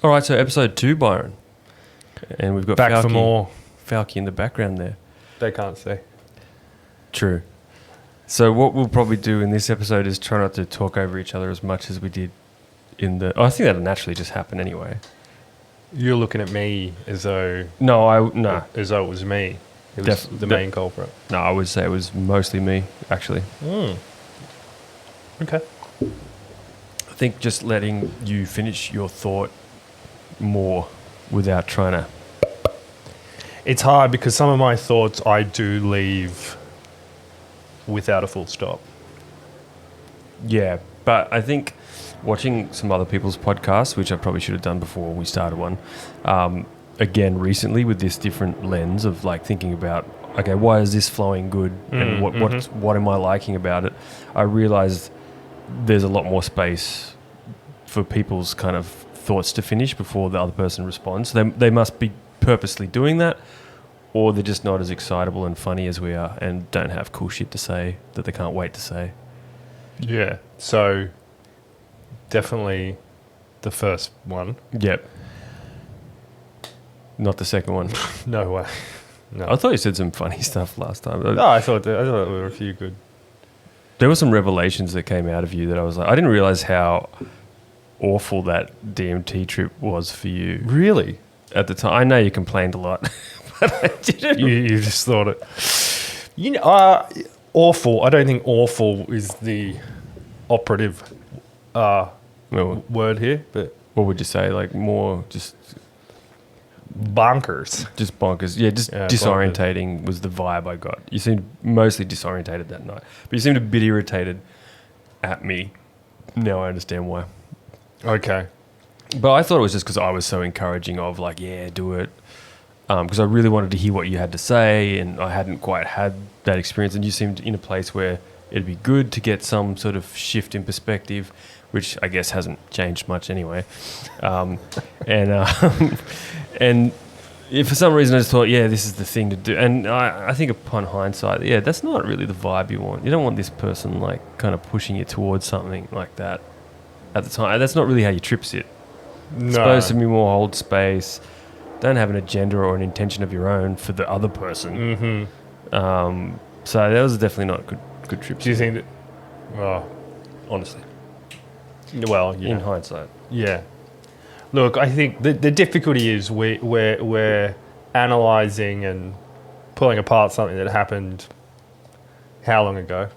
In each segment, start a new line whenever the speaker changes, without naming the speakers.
All right, so episode 2, Byron. And we've got
Back for more.
Falky in the background there.
They can't see.
True. So what we'll probably do in this episode is try not to talk over each other as much as we did in the... I think that'll naturally just happen anyway.
You're looking at me as though...
No.
As though it was me. It was the main culprit.
No, I would say it was mostly me, actually.
Okay.
I think just letting you finish your thought more without trying to...
It's hard because some of my thoughts I do leave without a full stop.
Yeah, but I think watching some other people's podcasts, which I probably should have done before we started one, again recently with this different lens of like thinking about, okay, why is this flowing good and what am I liking about it? I realized there's a lot more space for people's kind of thoughts to finish before the other person responds. They must be purposely doing that, or they're just not as excitable and funny as we are and don't have cool shit to say that they can't wait to say.
Yeah. So definitely the first one.
Yep. Not the second one.
No way. No.
I thought you said some funny stuff last time.
No, I thought there were a few good.
There were some revelations that came out of you that I was like, I didn't realize how awful that DMT trip was for you.
Really?
At the time. I know you complained a lot, but I didn't.
You just thought it. Awful. I don't think awful is the operative word here, but
what would you say? Like more just
bonkers.
Just bonkers. Yeah, just disorientating was the vibe I got. You seemed mostly disorientated that night, but you seemed a bit irritated at me. Now I understand why.
Okay.
But I thought it was just because I was so encouraging of like, yeah, do it. Because I really wanted to hear what you had to say, and I hadn't quite had that experience. And you seemed in a place where it'd be good to get some sort of shift in perspective, which I guess hasn't changed much anyway. And if for some reason I just thought, yeah, this is the thing to do. And I think upon hindsight, yeah, that's not really the vibe you want. You don't want this person like kind of pushing you towards something like that at the time. That's not really how you trip sit.
No.
It's supposed to be more hold space. Don't have an agenda or an intention of your own for the other person. Mm-hmm. So that was definitely not a good trip.
Do you think that... Well, honestly. Well, yeah.
In hindsight.
Yeah. Look, I think the difficulty is we're analysing and pulling apart something that happened how long ago?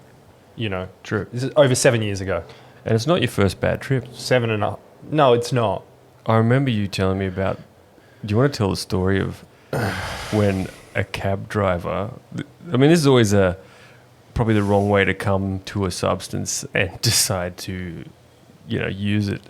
True.
This is over 7 years ago.
And it's not your first bad trip.
7.5. No, it's not.
I remember you telling me about... Do you want to tell the story of when a cab driver... I mean, this is always probably the wrong way to come to a substance and decide to, use it.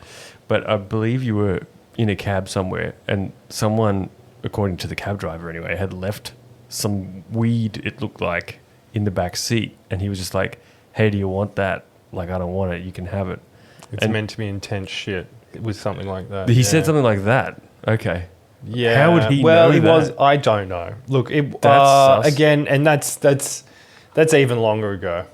But I believe you were in a cab somewhere and someone, according to the cab driver anyway, had left some weed, it looked like, in the back seat. And he was just like, hey, do you want that? Like, I don't want it. You can have it.
It's meant to be intense shit. It was something like that.
He said something like that. Okay.
Yeah.
How would he know
Well,
that?
was. I don't know. Look,
That's
again, and that's even longer ago.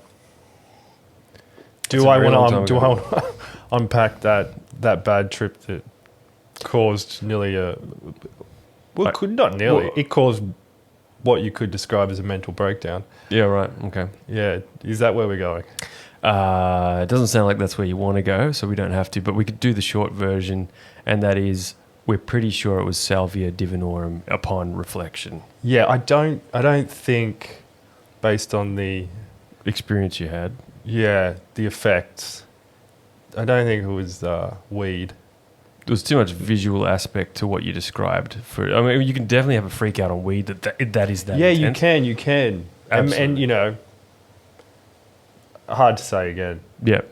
Do I want to unpack that bad trip that caused nearly not nearly.
Well,
it caused what you could describe as a mental breakdown.
Yeah, right. Okay.
Yeah. Is that where we're going?
It doesn't sound like that's where you want to go, so we don't have to, but we could do the short version, and that is we're pretty sure it was salvia divinorum upon reflection.
Yeah, I don't think, based on the
experience you had,
the effects, I don't think it was weed.
There was too much visual aspect to what you described. I mean, you can definitely have a freak out on weed that is that.
Yeah,
intense.
you can.
Absolutely.
And hard to say again.
Yeah.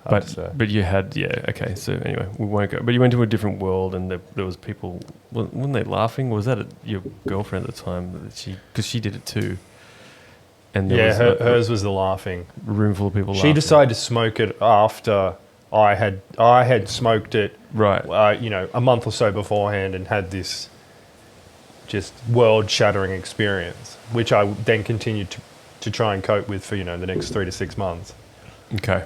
Hard to say.
But you had, okay. So anyway, we won't go. But you went to a different world, and there was people. Weren't they laughing? Was that your girlfriend at the time? Because she did it too. And
hers was the laughing.
A room full of people. Laughing.
She decided to smoke it after I had smoked it.
Right.
A month or so beforehand, and had this just world-shattering experience, which I then continued to try and cope with for the next 3 to 6 months.
Okay.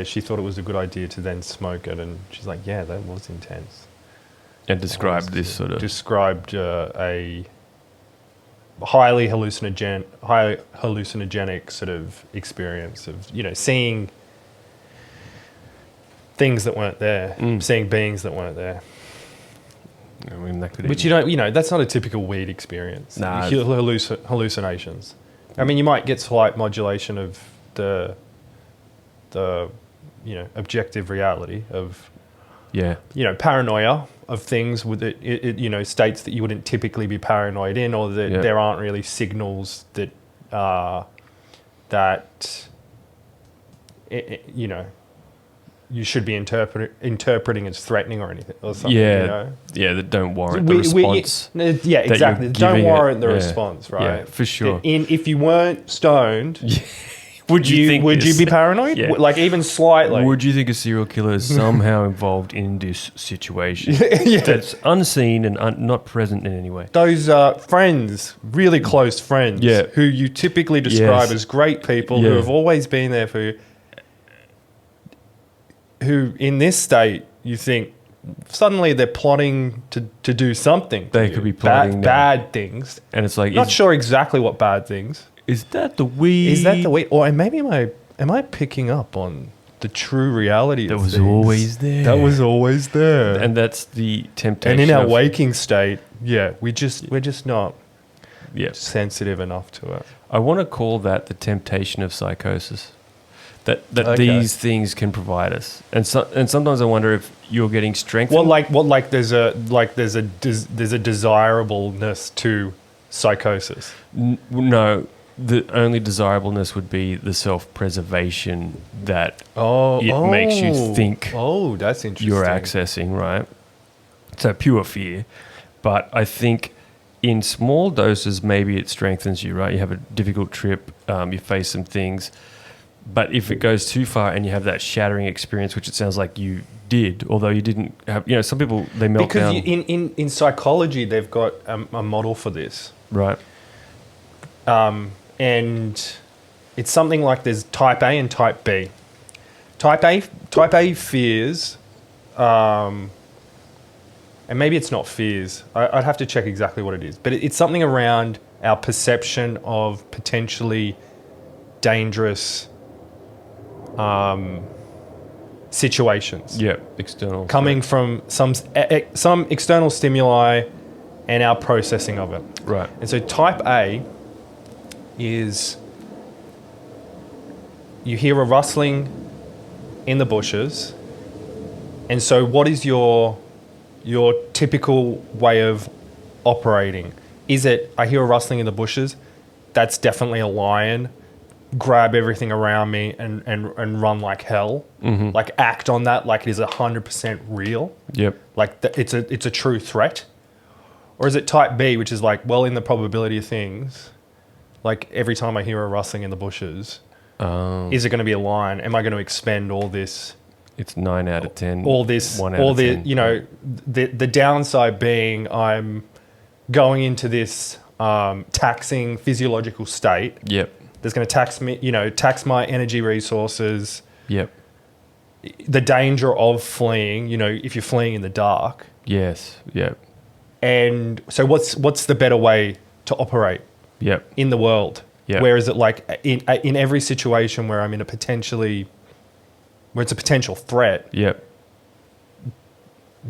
she thought it was a good idea to then smoke it, and she's like, yeah, that was intense.
And described this sort of...
Described a highly hallucinogenic sort of experience of, seeing things that weren't there, seeing beings that weren't there.
I mean, that could
Which that's not a typical weed experience.
Nah.
Hallucinations. I mean, you might get slight modulation of the objective reality of, paranoia of things with it, states that you wouldn't typically be paranoid in, or that there aren't really signals that you should be interpreting as threatening or anything or something.
That don't warrant the response.
Exactly. Don't warrant the response, right?
Yeah, for sure.
If you weren't stoned,
would you
be paranoid?
Yeah.
Like even slightly?
Would you think a serial killer is somehow involved in this situation that's unseen and not present in any way?
Those friends, really close friends, who you typically describe as great people who have always been there for you, who in this state you think suddenly they're plotting to do something.
They could be plotting
bad things.
And it's like...
Not sure exactly what bad things.
Is that the weed?
Or maybe am I picking up on the true reality
that
of
was
things?
always there?
That was always there.
And that's the temptation.
And in our waking state, we're just not sensitive enough to it.
I want to call that the temptation of psychosis. That these things can provide us, and sometimes I wonder if you're getting strengthened.
There's a desirableness to psychosis.
No, the only desirableness would be the self-preservation that it makes you think.
Oh, that's interesting.
You're accessing, right? So pure fear, but I think in small doses maybe it strengthens you, right? You have a difficult trip, you face some things. But if it goes too far and you have that shattering experience, which it sounds like you did, although you didn't have, some people, they melt down.
Because in psychology, they've got a model for this.
Right.
And it's something like there's type A and type B. Type A fears, and maybe it's not fears. I'd have to check exactly what it is. But it's something around our perception of potentially dangerous situations.
External.
Coming from some external stimuli and our processing of it.
Right.
And so type A is you hear a rustling in the bushes, and so what is your typical way of operating? Is it, I hear a rustling in the bushes, that's definitely a lion, grab everything around me and run like hell, like act on that like it is 100% real, like it's a true threat? Or is it type B, which is like, well, in the probability of things, like every time I hear a rustling in the bushes, is it going to be a lion? Am I going to expend all this?
It's 9 out of 10.
All this,
1 out of 10.
The downside being I'm going into this taxing physiological state. That's going to tax me, tax my energy resources. The danger of fleeing, if you're fleeing in the dark. And so what's the better way to operate in the world? Where is it like in every situation where I'm in where it's a potential threat?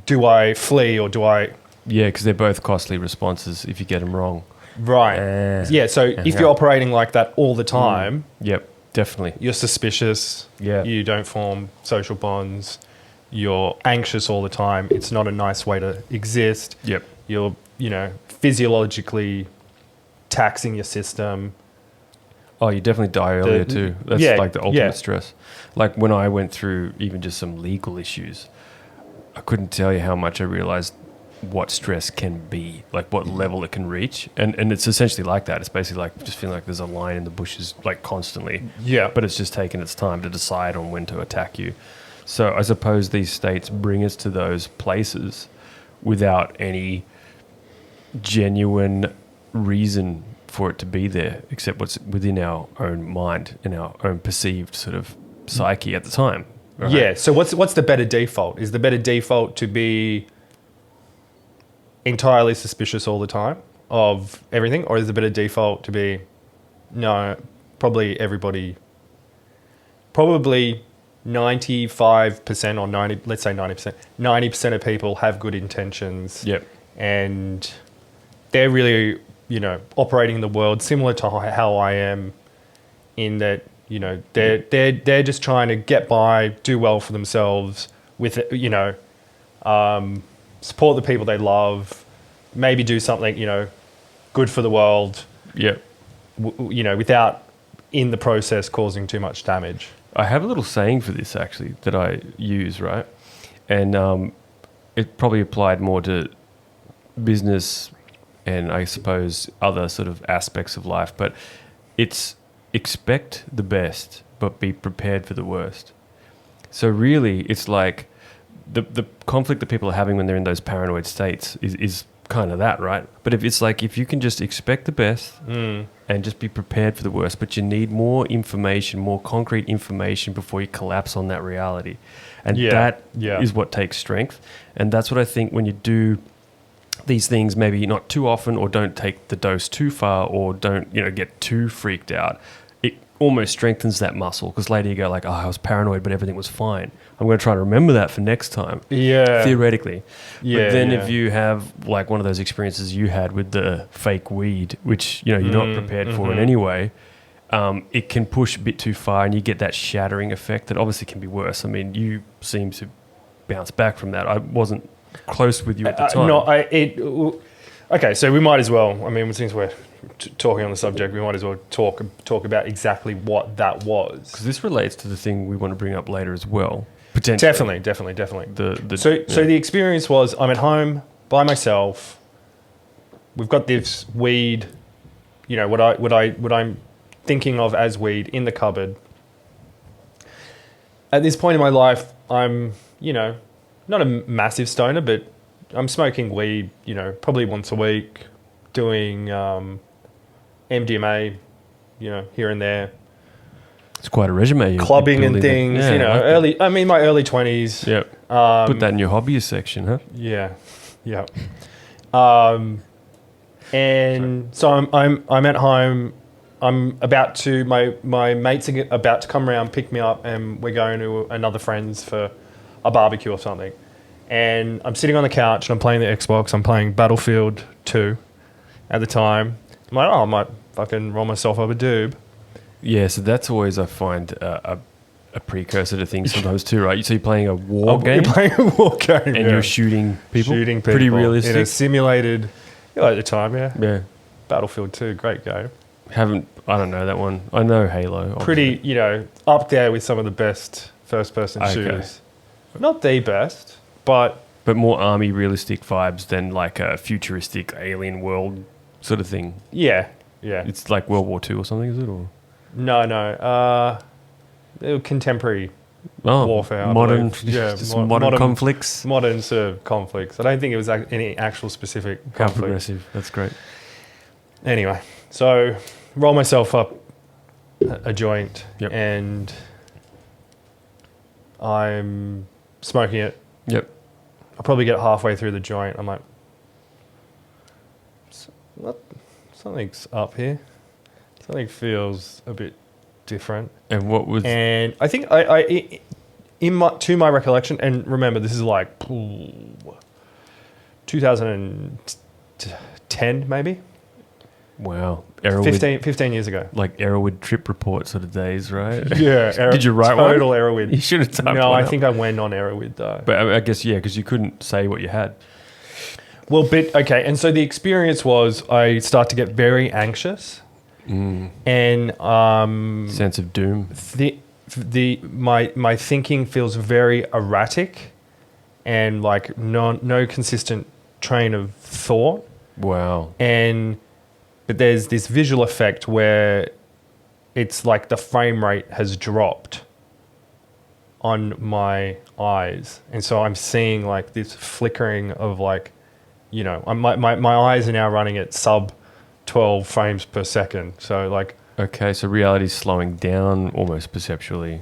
Do I flee or do I...
because they're both costly responses if you get them wrong.
Right. So if you're operating like that all the time...
Definitely.
You're suspicious. You don't form social bonds. You're anxious all the time. It's not a nice way to exist. You're, physiologically taxing your system.
Oh, you definitely die earlier too. That's like the ultimate stress. Like when I went through even just some legal issues, I couldn't tell you how much I realized what stress can be, like what level it can reach. And it's essentially like that. It's basically like just feeling like there's a lion in the bushes like constantly. But it's just taking its time to decide on when to attack you. So I suppose these states bring us to those places without any genuine reason for it to be there, except what's within our own mind and our own perceived sort of psyche at the time. Right?
Yeah. So what's the better default? Is the better default to be entirely suspicious all the time of everything, or is the better default to be no? Probably 95% or 90. Let's say 90%. 90% of people have good intentions.
Yep.
And they're really, operating in the world similar to how I am, in that, they're just trying to get by, do well for themselves with, support the people they love, maybe do something, good for the world.
Yep.
Without in the process causing too much damage.
I have a little saying for this actually that I use, right? And it probably applied more to business and I suppose other sort of aspects of life, but it's expect the best, but be prepared for the worst. So really, it's like the conflict that people are having when they're in those paranoid states is kind of that, right? But if you can just expect the best and just be prepared for the worst, but you need more information, more concrete information before you collapse on that reality. And that is what takes strength. And that's what I think when you do these things, maybe not too often, or don't take the dose too far, or don't, get too freaked out, it almost strengthens that muscle, because later you go like, oh, I was paranoid, but everything was fine. I'm going to try and remember that for next time.
Yeah.
Theoretically.
Yeah.
But then if you have like one of those experiences you had with the fake weed, which, you're not prepared for in any way, it can push a bit too far and you get that shattering effect that obviously can be worse. I mean, you seem to bounce back from that. I wasn't close with you at the time.
Okay, so we might as well, I mean, since we're talking on the subject, we might as well talk about exactly what that was.
Because this relates to the thing we want to bring up later as well. Potentially.
Definitely.
So
the experience was, I'm at home by myself. We've got this weed, what I'm thinking of as weed in the cupboard. At this point in my life, I'm, not a massive stoner, but I'm smoking weed, probably once a week, doing MDMA, here and there.
It's quite a resume.
Clubbing and things, my early 20s.
Yep. Put that in your hobbyist section, huh?
Yeah. And so I'm at home. I'm about to, my mates are about to come around, pick me up, and we're going to another friend's for a barbecue or something. And I'm sitting on the couch and I'm playing the Xbox. I'm playing Battlefield 2 at the time. I'm like, I might fucking roll myself up a doob.
Yeah, so that's always, I find, a precursor to things sometimes too, right? So you're playing a war game?
You're playing a war game,
and you're shooting people? Pretty realistic.
In a simulated, at the time, yeah.
Yeah.
Battlefield 2, great game.
I don't know that one. I know Halo. Obviously.
Pretty, up there with some of the best first-person shooters. Not the best, but
more army realistic vibes than like a futuristic alien world sort of thing.
Yeah.
It's like World War II or something, is it? Or
no. Contemporary warfare.
Modern,
modern
conflicts.
Modern sort of conflicts. I don't think it was any actual specific conflict.
How progressive. That's great.
Anyway, so roll myself up a joint,
yep.
And I'm smoking it.
Yep.
I probably get halfway through the joint. I'm like, what? Something's up here. Something feels a bit different.
And what was?
And I think to my recollection, and remember, this is like 2010 maybe.
Wow.
15 years ago.
Like Arrowwood trip report sort of days, right?
Yeah.
Did you write one?
Total Arrowwood.
You should have typed
No,
one
I think I went on Arrowwood though.
But I guess, yeah, because you couldn't say what you had.
Well, okay. And so the experience was I start to get very anxious. And
sense of doom.
My thinking feels very erratic and like no consistent train of thought.
Wow.
But there's this visual effect where it's like the frame rate has dropped on my eyes. And so I'm seeing like this flickering of like, my eyes are now running at sub 12 frames per second. So like...
Okay, so reality's slowing down almost perceptually.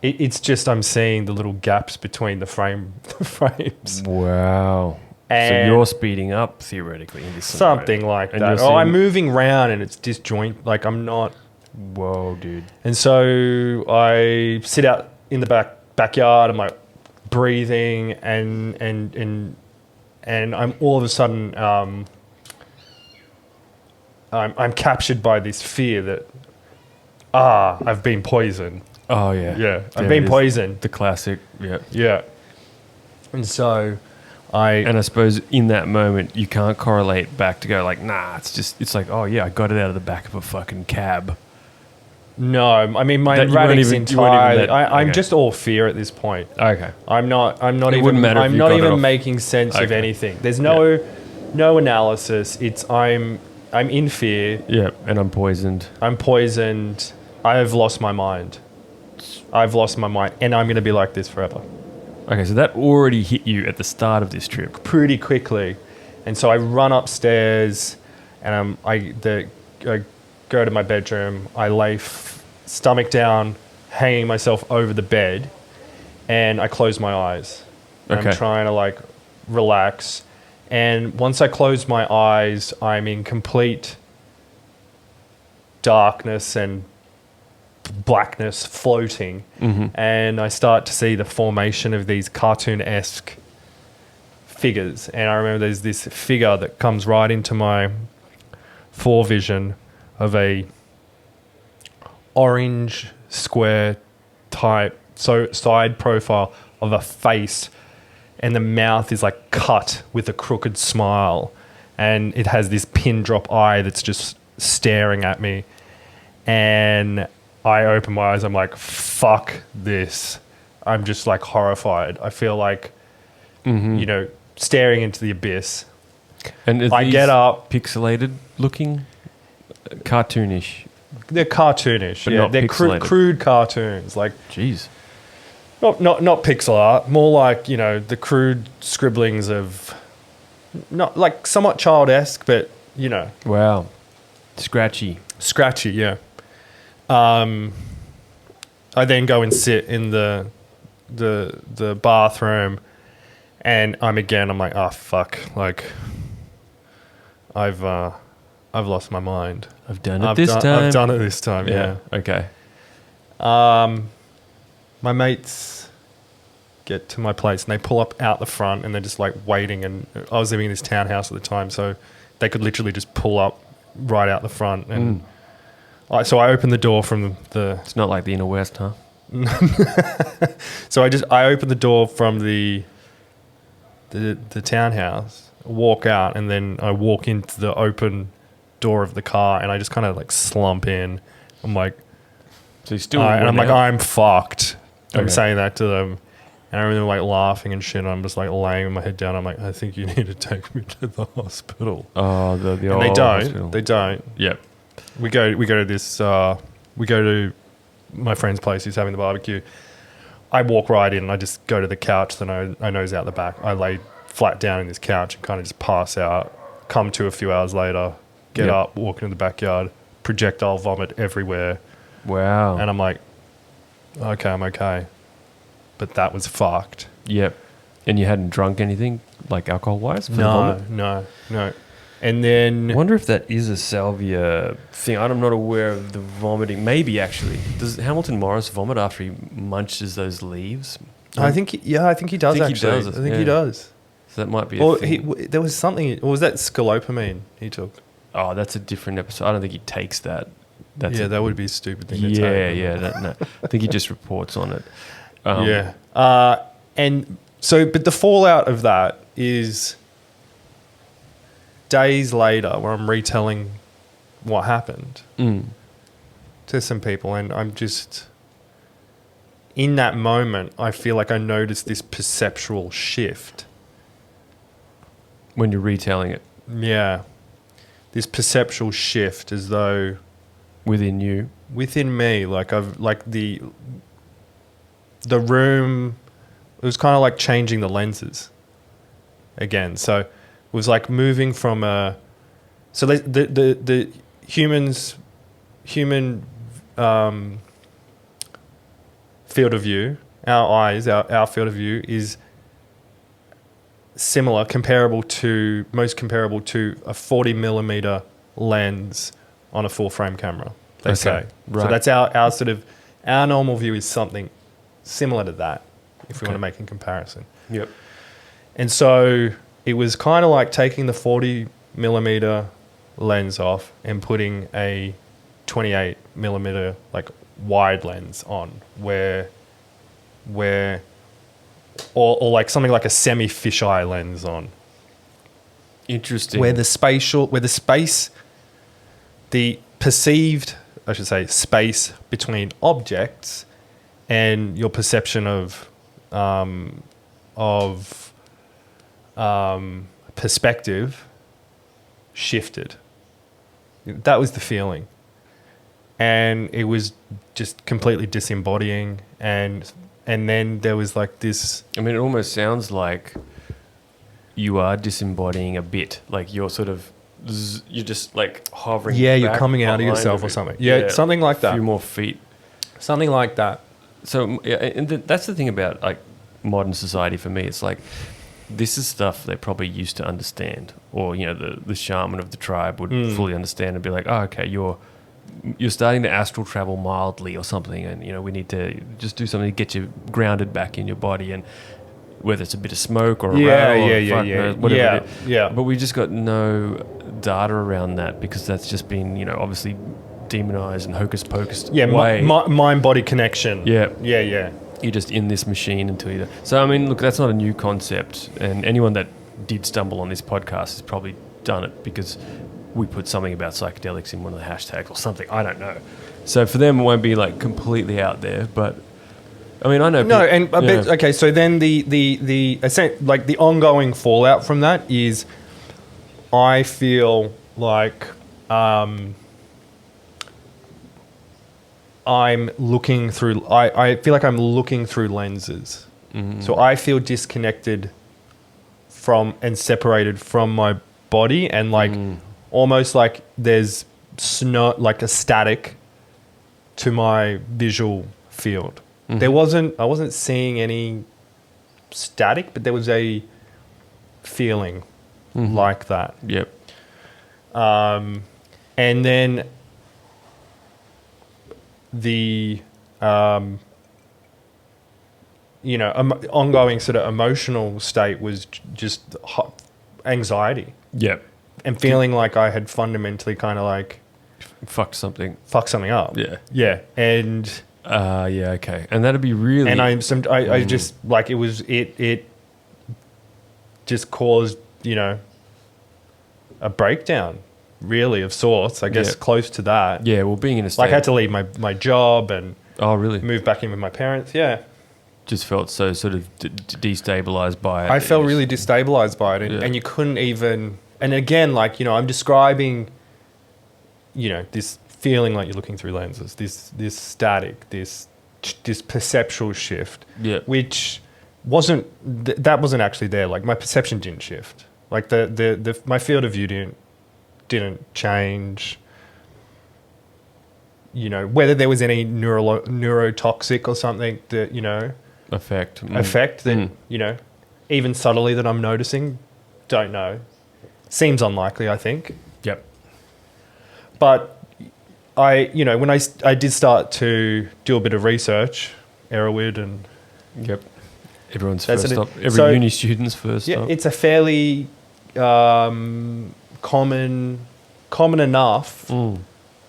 It's just I'm seeing the little gaps between the frames.
Wow. So
And
you're speeding up theoretically in this scenario.
something like
And
that.
you're
Oh, I'm
seeing-
moving around and it's disjoint. Like I'm not.
Whoa, dude.
And so I sit out in the backyard. I'm like breathing, and I'm all of a sudden I'm captured by this fear that I've been poisoned.
Oh yeah.
Yeah, I've
There
been
it is.
poisoned.
The classic. Yeah.
Yeah, and so
And I suppose in that moment you can't correlate back to go like, nah, it's like, oh yeah, I got it out of the back of a fucking cab.
no, I mean my
That you weren't
radix
even- you weren't even
entirely.
that-
I'm
okay.
just all fear at this point.
Okay.
I'm not
It
even.
wouldn't matter if
I'm
you
not
got it
even
off.
making sense of
Okay.
anything. There's no analysis. It's I'm in fear.
Yeah, and I'm poisoned.
I'm poisoned. I have lost my mind. I've lost my mind, and I'm going to be like this forever.
Okay, so that already hit you at the start of this trip.
Pretty quickly, and so I run upstairs, and I go to my bedroom. I lay stomach down, hanging myself over the bed, and I close my eyes. And
Okay.
I'm trying to like relax, and once I close my eyes, I'm in complete darkness and blackness, floating, and I start to see the formation of these cartoon-esque figures. And I remember there's this figure that comes right into my forevision of a orange square type, so side profile of a face, and the mouth is like cut with a crooked smile, and it has this pin drop eye that's just staring at me. And I open my eyes, I'm like, fuck this. I'm just like horrified. I feel like, you know, staring into the abyss.
And are
I
these
get up.
pixelated looking, cartoonish.
They're cartoonish,
But
yeah.
not
They're
pixelated.
crude cartoons, like
Jeez.
not pixel art, more like, you know, the crude scribblings of, not like somewhat child-esque, but, you know,
Wow. Scratchy.
scratchy, yeah. I then go and sit in the bathroom, and I'm like, oh fuck, like I've lost my mind.
I've done it this time.
I've done it this time, yeah.
Okay.
My mates get to my place and they pull up out the front and they're just like waiting, and I was living in this townhouse at the time, so they could literally just pull up right out the front, and so I opened the door from the.
It's not like the Inner West, huh?
So I opened the door from the townhouse, walk out, and then I walk into the open door of the car, and I just kind of like slump in. I'm like,
So you still.
and I'm like, I'm fucked. I'm
Okay.
saying that to them, and I remember them like laughing and shit. And I'm just like laying with my head down. I'm like, I think you need to take me to the hospital.
Oh, the
And
old
they don't.
hospital.
They don't.
Yep.
We go to this. We go to my friend's place. He's having the barbecue. I walk right in. And I just go to the couch that I know is out the back. I lay flat down in this couch and kind of just pass out. Come to a few hours later. Get
Yep.
up. Walk into the backyard. Projectile vomit everywhere.
Wow.
And I'm like, okay, I'm okay. But that was fucked.
Yep. And you hadn't drunk anything, like alcohol-wise? For the vomit?
No. And then
I wonder if that is a salvia thing. I'm not aware of the vomiting. Maybe, actually. Does Hamilton Morris vomit after he munches those leaves?
I think he does
I think he
actually.
does,
I think
yeah.
he does.
So that might be a
Or
thing.
there was something, or was that scalopamine he took?
Oh, that's a different episode. I don't think he takes that. That's
Yeah,
a-
that would be a stupid thing to take.
No. I think he just reports on it.
Yeah. And so, but the fallout of that is days later where I'm retelling what happened to some people, and I'm just, in that moment, I feel like I noticed this perceptual shift.
When you're retelling it
Yeah. This perceptual shift, as though
within you.
within me, like the room, it was kind of like changing the lenses again. So it was like moving from the human field of view, our eyes, our field of view is similar, most comparable to a 40 millimeter lens on a full frame camera, they say.
Right.
So that's our sort of, our normal view is something similar to that, if we want to make a comparison.
Yep.
And so it was kind of like taking the 40 millimeter lens off and putting a 28 millimeter like wide lens on, where or like something like a semi fisheye lens on.
Interesting.
Where the perceived, I should say, space between objects and your perception of perspective shifted. That was the feeling. And it was just completely disembodying, and then there was like this.
I mean, it almost sounds like you are disembodying a bit, like you're sort of, you're just like hovering.
Yeah, you're
back
coming out of
behind
yourself
it.
or something. Yeah, something like that.
A few more feet.
Something like that.
So, yeah, and that's the thing about like modern society for me. It's like, this is stuff they probably used to understand, or the shaman of the tribe would fully understand and be like, oh, okay, you're starting to astral travel mildly or something, and we need to just do something to get you grounded back in your body, and whether it's a bit of smoke or a rattle or whatever it is.
Yeah.
But we just got no data around that, because that's just been obviously demonized and hocus pocus.
Mind body connection.
Yeah.
You're
just in this machine until you. So I mean, look, that's not a new concept, and anyone that did stumble on this podcast has probably done it because we put something about psychedelics in one of the hashtags or something. I don't know. So for them, it won't be like completely out there, but I mean, I know.
No, and a bit, okay. So then the ongoing fallout from that is, I feel like I'm looking through. I feel like I'm looking through lenses. Mm-hmm. So I feel disconnected from and separated from my body, and like almost like there's like a static to my visual field. Mm-hmm. I wasn't seeing any static, but there was a feeling like that.
Yep.
And then the ongoing sort of emotional state was just anxiety.
Yep.
And feeling like I had fundamentally kind of like
fucked something up.
Yeah. And
okay. And that'd be really.
And I just like it just caused a breakdown, really, of sorts. I guess close to that.
Yeah. Well, being in a state,
like I had to leave my job and
really
move back in with my parents. Yeah.
Just felt so sort of destabilized by it.
I felt really destabilized by it, and you couldn't even. And again, like I'm describing, this feeling like you're looking through lenses, this static, this perceptual shift, which wasn't actually there. Like my perception didn't shift. Like the my field of view didn't change. Whether there was any neurotoxic or something that effect that even subtly that I'm noticing, don't know. Seems unlikely, I think.
Yep.
But when I did start to do a bit of research, Erowid and
everyone's first stop. Every uni student's first stop.
It's a fairly common enough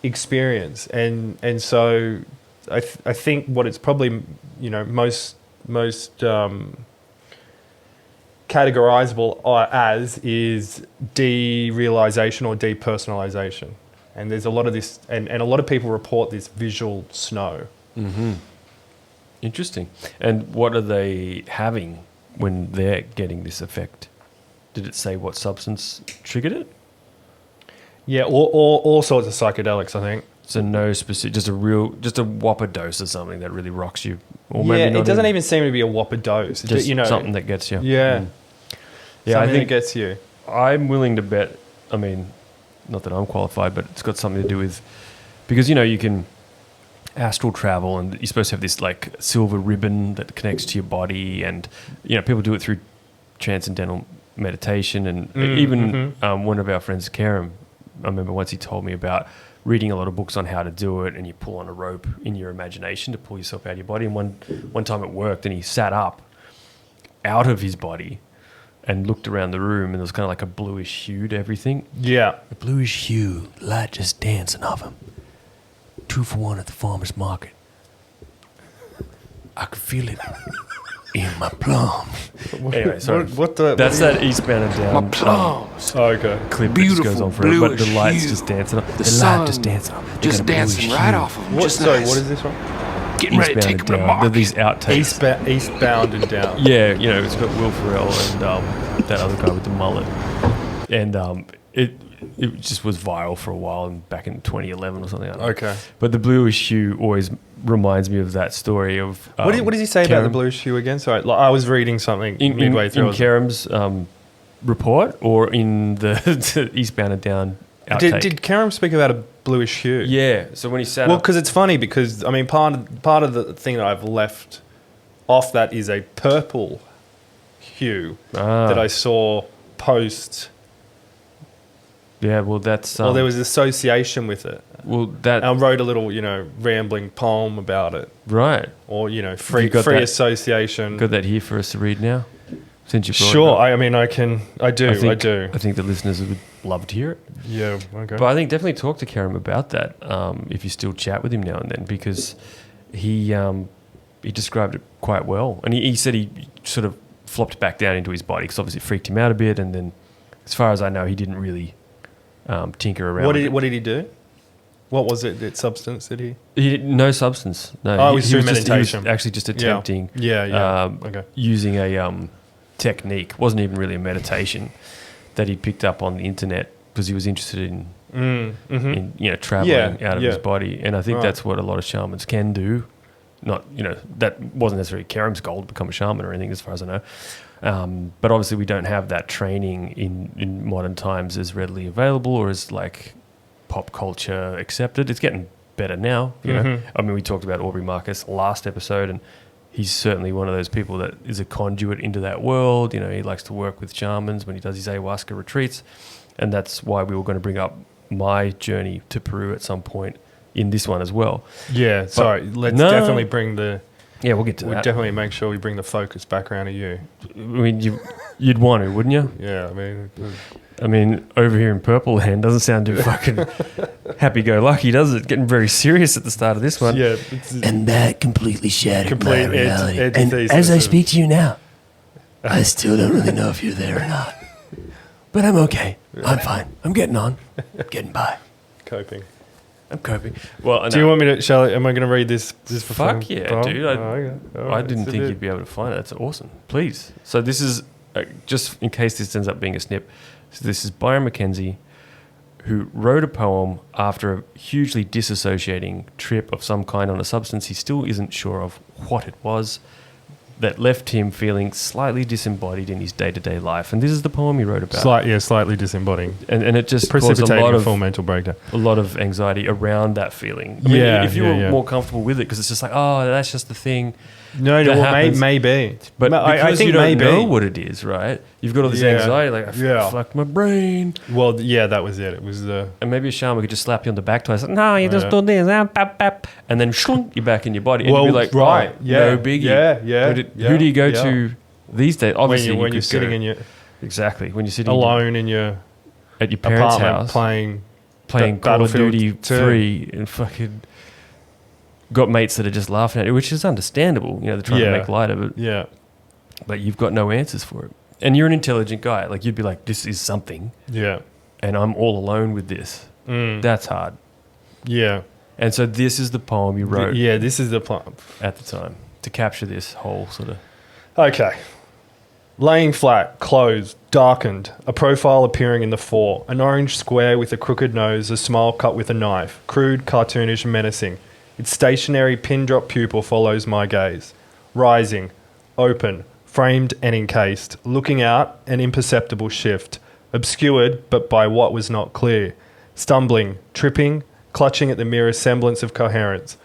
experience, and so I think what it's probably most categorizable as is derealization or depersonalization. And there's a lot of this, and a lot of people report this visual snow.
Mm-hmm. Interesting. And what are they having when they're getting this effect? Did it say what substance triggered it?
Yeah, all sorts of psychedelics, I think.
So no specific, just a whopper dose or something that really rocks you. Or maybe not
it doesn't even seem to be a whopper dose.
Just something that gets you.
Yeah.
Yeah, I think
it gets you.
I'm willing to bet, I mean, not that I'm qualified, but it's got something to do with, because, you can, astral travel, and you're supposed to have this like silver ribbon that connects to your body, and people do it through transcendental meditation, and even one of our friends, Kerim, I remember once he told me about reading a lot of books on how to do it, and you pull on a rope in your imagination to pull yourself out of your body. And one time it worked, and he sat up out of his body and looked around the room, and there was kind of like a bluish hue to everything.
Yeah.
A bluish hue, light just dancing off him. 2 for 1 at the farmer's market. I could feel it in my plums. Anyway, sorry. That's that Eastbound and Down.
My plums.
Okay.
Clip that just
Beautiful
goes on forever, but the
bluish
light's
hue.
just dancing off.
The
light
sun
just dancing off. They
just
got a bluish
dancing right
hue.
off of them.
What,
Just
sorry,
nice.
what is this one?
Getting ready to
Eastbound
take
and
them to
Down. They're
market.
these outtakes.
Eastbound and Down.
Yeah, it's got Will Ferrell and that other guy with the mullet. And it just was viral for a while, and back in 2011 or something. I don't know.
Okay.
But the bluish hue always reminds me of that story of...
What does he say about the
Kerim.
bluish hue again? Sorry, I was reading something midway through.
In Kerim's report, or in the Eastbound and Down outtake?
Did Kerim speak about a bluish hue?
Yeah, so when he sat
Well,
up...
because it's funny because, I mean, part of the thing that I've left off that is a purple hue that I saw post...
Yeah, well, that's...
Well, there was association with it.
Well, that...
I wrote a little, rambling poem about it.
Right.
Or, free
got that-
association.
Got that here for us to read now? Since you brought
Sure.
it up.
I do.
I think the listeners would love to hear it.
Yeah, okay.
But I think definitely talk to Kerim about that if you still chat with him now and then, because he described it quite well. And he said he sort of flopped back down into his body because obviously it freaked him out a bit. And then, as far as I know, he didn't really tinker around with it.
What did he do? What was it? That substance did he?
No substance. No.
Oh, it was through
he
meditation.
was actually just attempting
Okay.
using a technique. It wasn't even really a meditation that he picked up on the internet because he was interested in traveling out of his body. And I think that's what a lot of shamans can do. Not, that wasn't necessarily Kerim's goal to become a shaman or anything, as far as I know. But obviously we don't have that training in modern times as readily available or as like pop culture accepted. It's getting better now, I mean, we talked about Aubrey Marcus last episode, and he's certainly one of those people that is a conduit into that world. He likes to work with shamans when he does his ayahuasca retreats, and that's why we were going to bring up my journey to Peru at some point in this one as well.
Yeah,
But
sorry. Let's definitely bring the...
Yeah, we'll get to
We'll
that.
definitely make sure we bring the focus back around to you.
I mean, you'd want to, wouldn't you?
Yeah,
I mean, over here in Purple Land doesn't sound too fucking happy-go-lucky, does it? Getting very serious at the start of this one.
yeah.
And that completely shattered
Complete
my reality.
antithesis
And as I
of-
speak to you now, I still don't really know if you're there or not. But I'm okay. I'm fine. I'm getting on. Getting by.
Coping.
I'm coping. Well,
Do you want me to, shall I, am I going to read this for
Fuck
fun?
yeah,
Poem?
dude.
Okay. All
I
right,
didn't
it's a
think
bit-
you'd be able to find it. That's awesome. Please. So this is, just in case this ends up being a snip, so this is Byron Mackenzie, who wrote a poem after a hugely disassociating trip of some kind on a substance he still isn't sure of what it was, that left him feeling slightly disembodied in his day-to-day life. And this is the poem he wrote about.
Slightly disembodying.
And it just caused
Precipitating a full mental breakdown.
a lot of anxiety around that feeling. I mean,
Yeah,
if you
yeah,
were
yeah.
more comfortable with it, because it's just like, oh, that's just the thing.
No,
that
well,
happens.
maybe.
But
I
because
think
you don't
maybe.
know what it is, right? You've got all this
Yeah.
anxiety, like, I fucked my brain.
Well, yeah, that was it. It was the...
And maybe a shaman could just slap you on the back twice. Like, no, you just
Yeah.
do this, bap, bap, and then shunk, you're back in your body. And
Well,
you'd be like,
right,
oh,
yeah,
no biggie.
yeah,
Who do you go
yeah.
to these days?
When,
Obviously,
when
you
you're
could
sitting
go,
in your
exactly, when you're sitting
alone in your
at your parents'
apartment
house
playing
playing Call of
Battlefield
Duty
2.
3 and fucking got mates that are just laughing at you, which is understandable. They're trying to
Yeah.
make light of it.
Yeah.
But you've got no answers for it. And you're an intelligent guy. Like, you'd be like, this is something,
Yeah.
and I'm all alone with this.
Mm.
That's hard.
Yeah.
And so this is the poem you wrote
Yeah, this is the plan.
at the time to capture this whole sort of...
Okay. Laying flat, closed, darkened, a profile appearing in the fore, an orange square with a crooked nose, a smile cut with a knife, crude, cartoonish, menacing. Its stationary pin-drop pupil follows my gaze. Rising, open, framed and encased, looking out, an imperceptible shift, obscured but by what was not clear, stumbling, tripping, clutching at the merest semblance of coherence.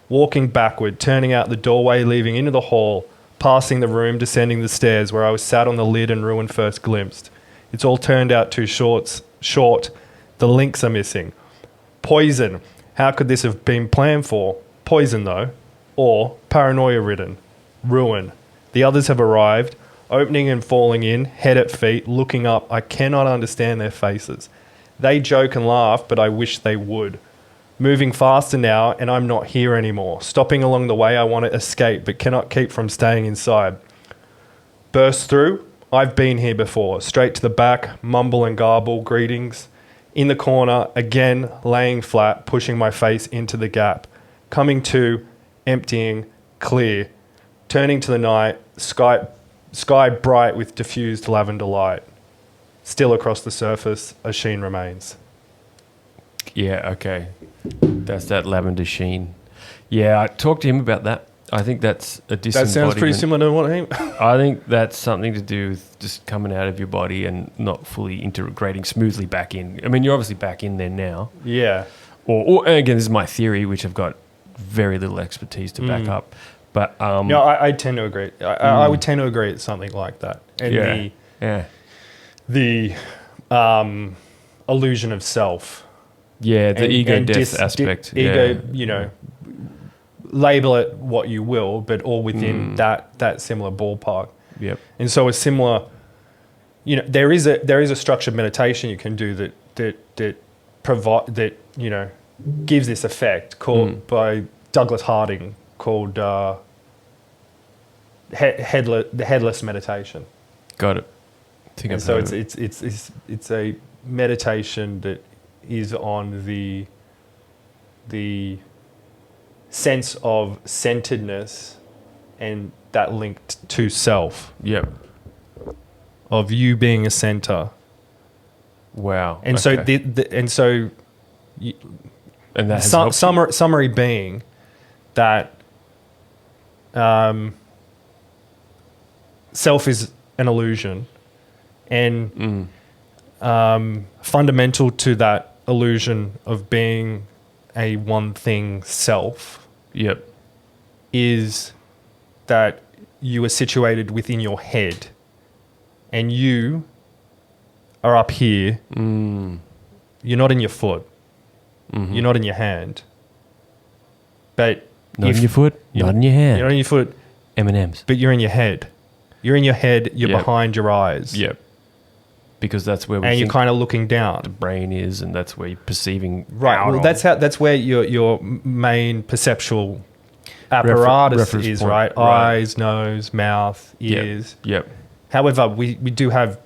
walking backward, turning out the doorway, leaving into the hall, passing the room, descending the stairs where I was sat on the lid and ruin first glimpsed. It's all turned out too short. The links are missing. Poison. How could this have been planned for? Poison, though. Or paranoia-ridden. Ruin. The others have arrived, opening and falling in, head at feet, looking up. I cannot understand their faces. They joke and laugh, but I wish they would. Moving faster now, and I'm not here anymore. Stopping along the way, I want to escape, but cannot keep from staying inside. Burst through. I've been here before. Straight to the back, mumble and garble, greetings. In the corner, again, laying flat, pushing my face into the gap. Coming to, emptying, clear. Turning to the night, sky bright with diffused lavender light. Still across the surface, a sheen remains.
Yeah, okay. That's that lavender sheen. Yeah, I talked to him about that. I think that's a disembodiment.
That sounds pretty similar to what he...
I think that's something to do with just coming out of your body and not fully integrating smoothly back in. I mean, you're obviously back in there now.
Yeah.
Or again, this is my theory, which I've got very little expertise to back up. But
no, I tend to agree. I would tend to agree it's something like that. And the illusion of self.
Yeah, the ego death aspect.
Ego, you know, label it what you will, but all within that similar ballpark.
Yep.
And so a similar, you know, there is a structured meditation you can do that provide that, you know, gives this effect called by Douglas Harding called the headless meditation.
Got it.
And so it's a meditation that is on the sense of centeredness and that linked to self.
Yep.
Of you being a center.
Wow.
And
okay.
so
and that
summary being that self is an illusion, and fundamental to that illusion of being a one thing self is that you are situated within your head and you are up here. You're not in your foot. You're not in your hand. But
not in your foot, not in your hand.
You're not in your foot.
M&M's.
But you're in your head. You're in your head. You're
Yep.
behind your eyes.
Yep. Because that's where we
And
think
you're kind of looking
the
down.
brain is, and that's where you're perceiving.
Right.
out
Well,
of.
that's where your main perceptual apparatus
reference
is,
point.
right?
Right.
Eyes, nose, mouth, ears.
Yep.
However, we do have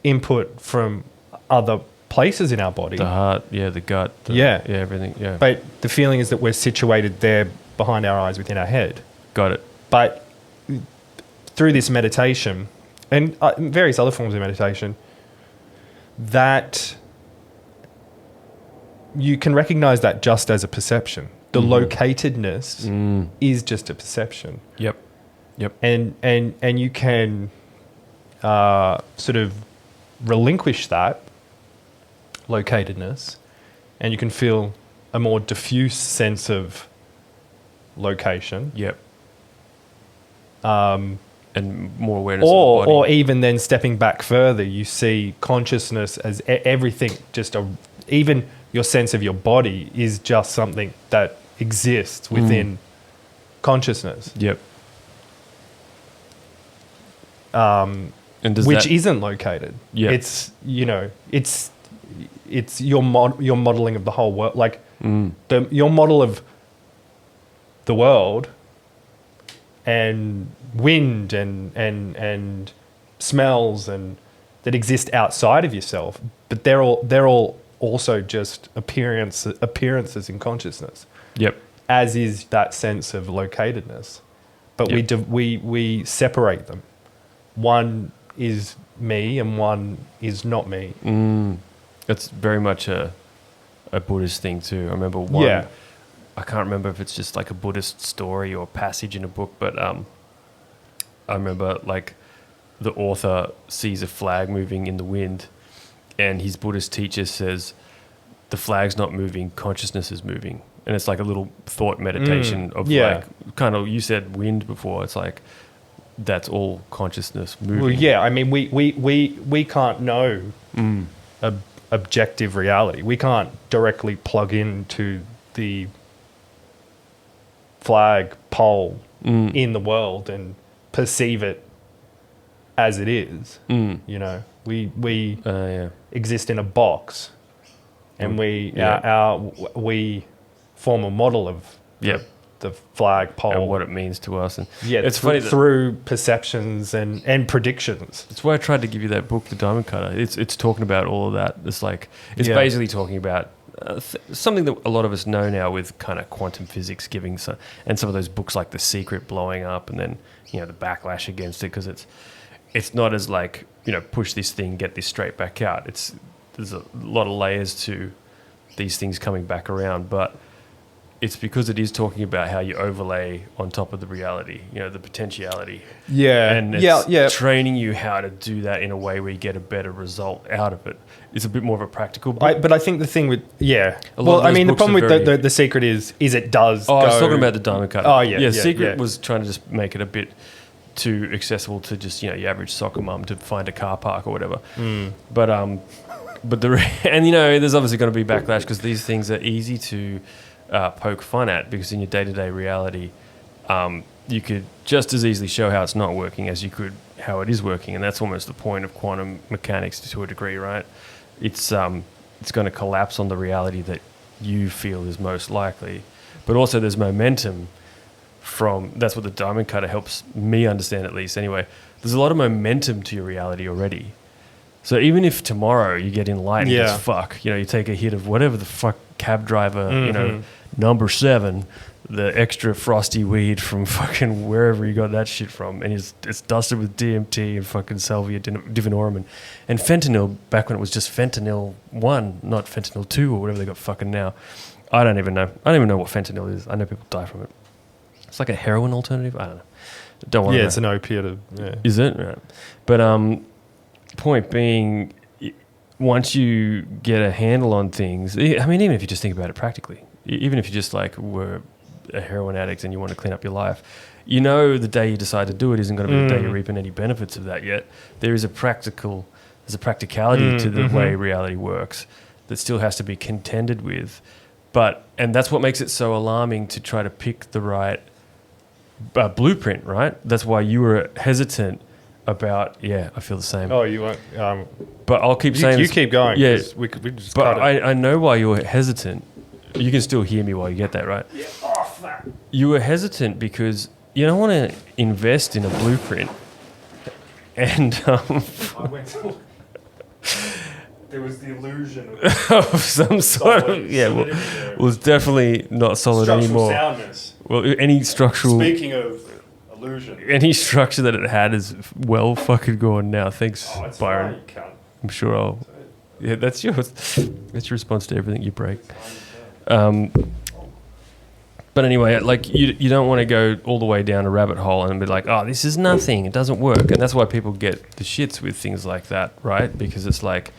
input from other places in our body.
The heart, the gut.
Yeah.
Everything. Yeah.
But the feeling is that we're situated there behind our eyes within our head.
Got it.
But through this meditation and various other forms of meditation, that you can recognize that just as a perception. The locatedness is just a perception.
Yep.
And you can sort of relinquish that locatedness, and you can feel a more diffuse sense of location.
Yep. And more awareness
Or
of the body.
even then stepping back further, you see consciousness as everything, even your sense of your body is just something that exists within consciousness.
Yep. And does
Which
that,
isn't located.
Yeah.
It's, you know, it's your modeling of the whole world. Like your model of the world and wind and smells and that exist outside of yourself, but they're all also just appearances in consciousness.
Yep.
As is that sense of locatedness, but
Yep.
we separate them. One is me and one is not me.
It's very much a Buddhist thing too. I remember one.
Yeah.
I can't remember if it's just like a Buddhist story or passage in a book, but I remember like the author sees a flag moving in the wind, and his Buddhist teacher says, "The flag's not moving, consciousness is moving." and it's like a little thought meditation of
yeah.
like kind of, you said wind before. It's like that's all consciousness moving.
Well, yeah. I mean, we can't know objective reality. We can't directly plug into the flag pole in the world and perceive it as it is. You know, we exist in a box, and we form a model of the flag pole
and what it means to us. And
it's funny through perceptions and predictions.
That's why I tried to give you that book, The Diamond Cutter. It's talking about all of that. It's like it's basically talking about something that a lot of us know now with kind of quantum physics giving and some of those books like The Secret blowing up, and then the backlash against it because it's not as like push this thing, get this straight back out. There's a lot of layers to these things coming back around, but it's because it is talking about how you overlay on top of the reality, the potentiality.
Yeah.
And it's training you how to do that in a way where you get a better result out of it. It's a bit more of a practical book.
But I think the thing with, the problem with the Secret is it does
I was talking about The Diamond Cutter.
Oh, yeah.
Secret was trying to just make it a bit too accessible to just, your average soccer mum to find a car park or whatever. But there's obviously going to be backlash because these things are easy to poke fun at, because in your day-to-day reality, you could just as easily show how it's not working as you could how it is working, and that's almost the point of quantum mechanics to a degree, right? It's going to collapse on the reality that you feel is most likely, but also there's momentum that's what the Diamond Cutter helps me understand, at least anyway. There's a lot of momentum to your reality already. So even if tomorrow you get enlightened as fuck, you take a hit of whatever the fuck cab driver, number 7, the extra frosty weed from fucking wherever you got that shit from, and it's dusted with DMT and fucking salvia divinorum and fentanyl back when it was just fentanyl 1, not fentanyl 2 or whatever they got fucking now. I don't even know. I don't even know what fentanyl is. I know people die from it. It's like a heroin alternative. I don't know. Don't want to know.
It's an opiate.
Is it? Right. But point being, once you get a handle on things, I mean, even if you just think about it practically, even if you just like were a heroin addict and you want to clean up your life, the day you decide to do it isn't going to be the day you're reaping any benefits of that yet. There's a practicality to the way reality works that still has to be contended with. And that's what makes it so alarming to try to pick the right blueprint, right? That's why you were hesitant about, I feel the same.
Oh, you won't.
But I'll keep saying
you keep going.
Yeah,
we just
but I know why you're hesitant. You can still hear me while you get that, right?
Yeah. Oh, fuck.
You were hesitant because you don't want to invest in a blueprint. And
I went to, there was the illusion
of some sort of was definitely not solid anymore.
Soundness.
Well, any structural.
Speaking of illusion,
any structure that it had is well fucking gone now. Thanks, Byron.
Right,
I'm sure I'll. Yeah, that's your response to everything you break. But anyway, like you don't want to go all the way down a rabbit hole and be like, oh, this is nothing. It doesn't work, and that's why people get the shits with things like that, right? Because it's like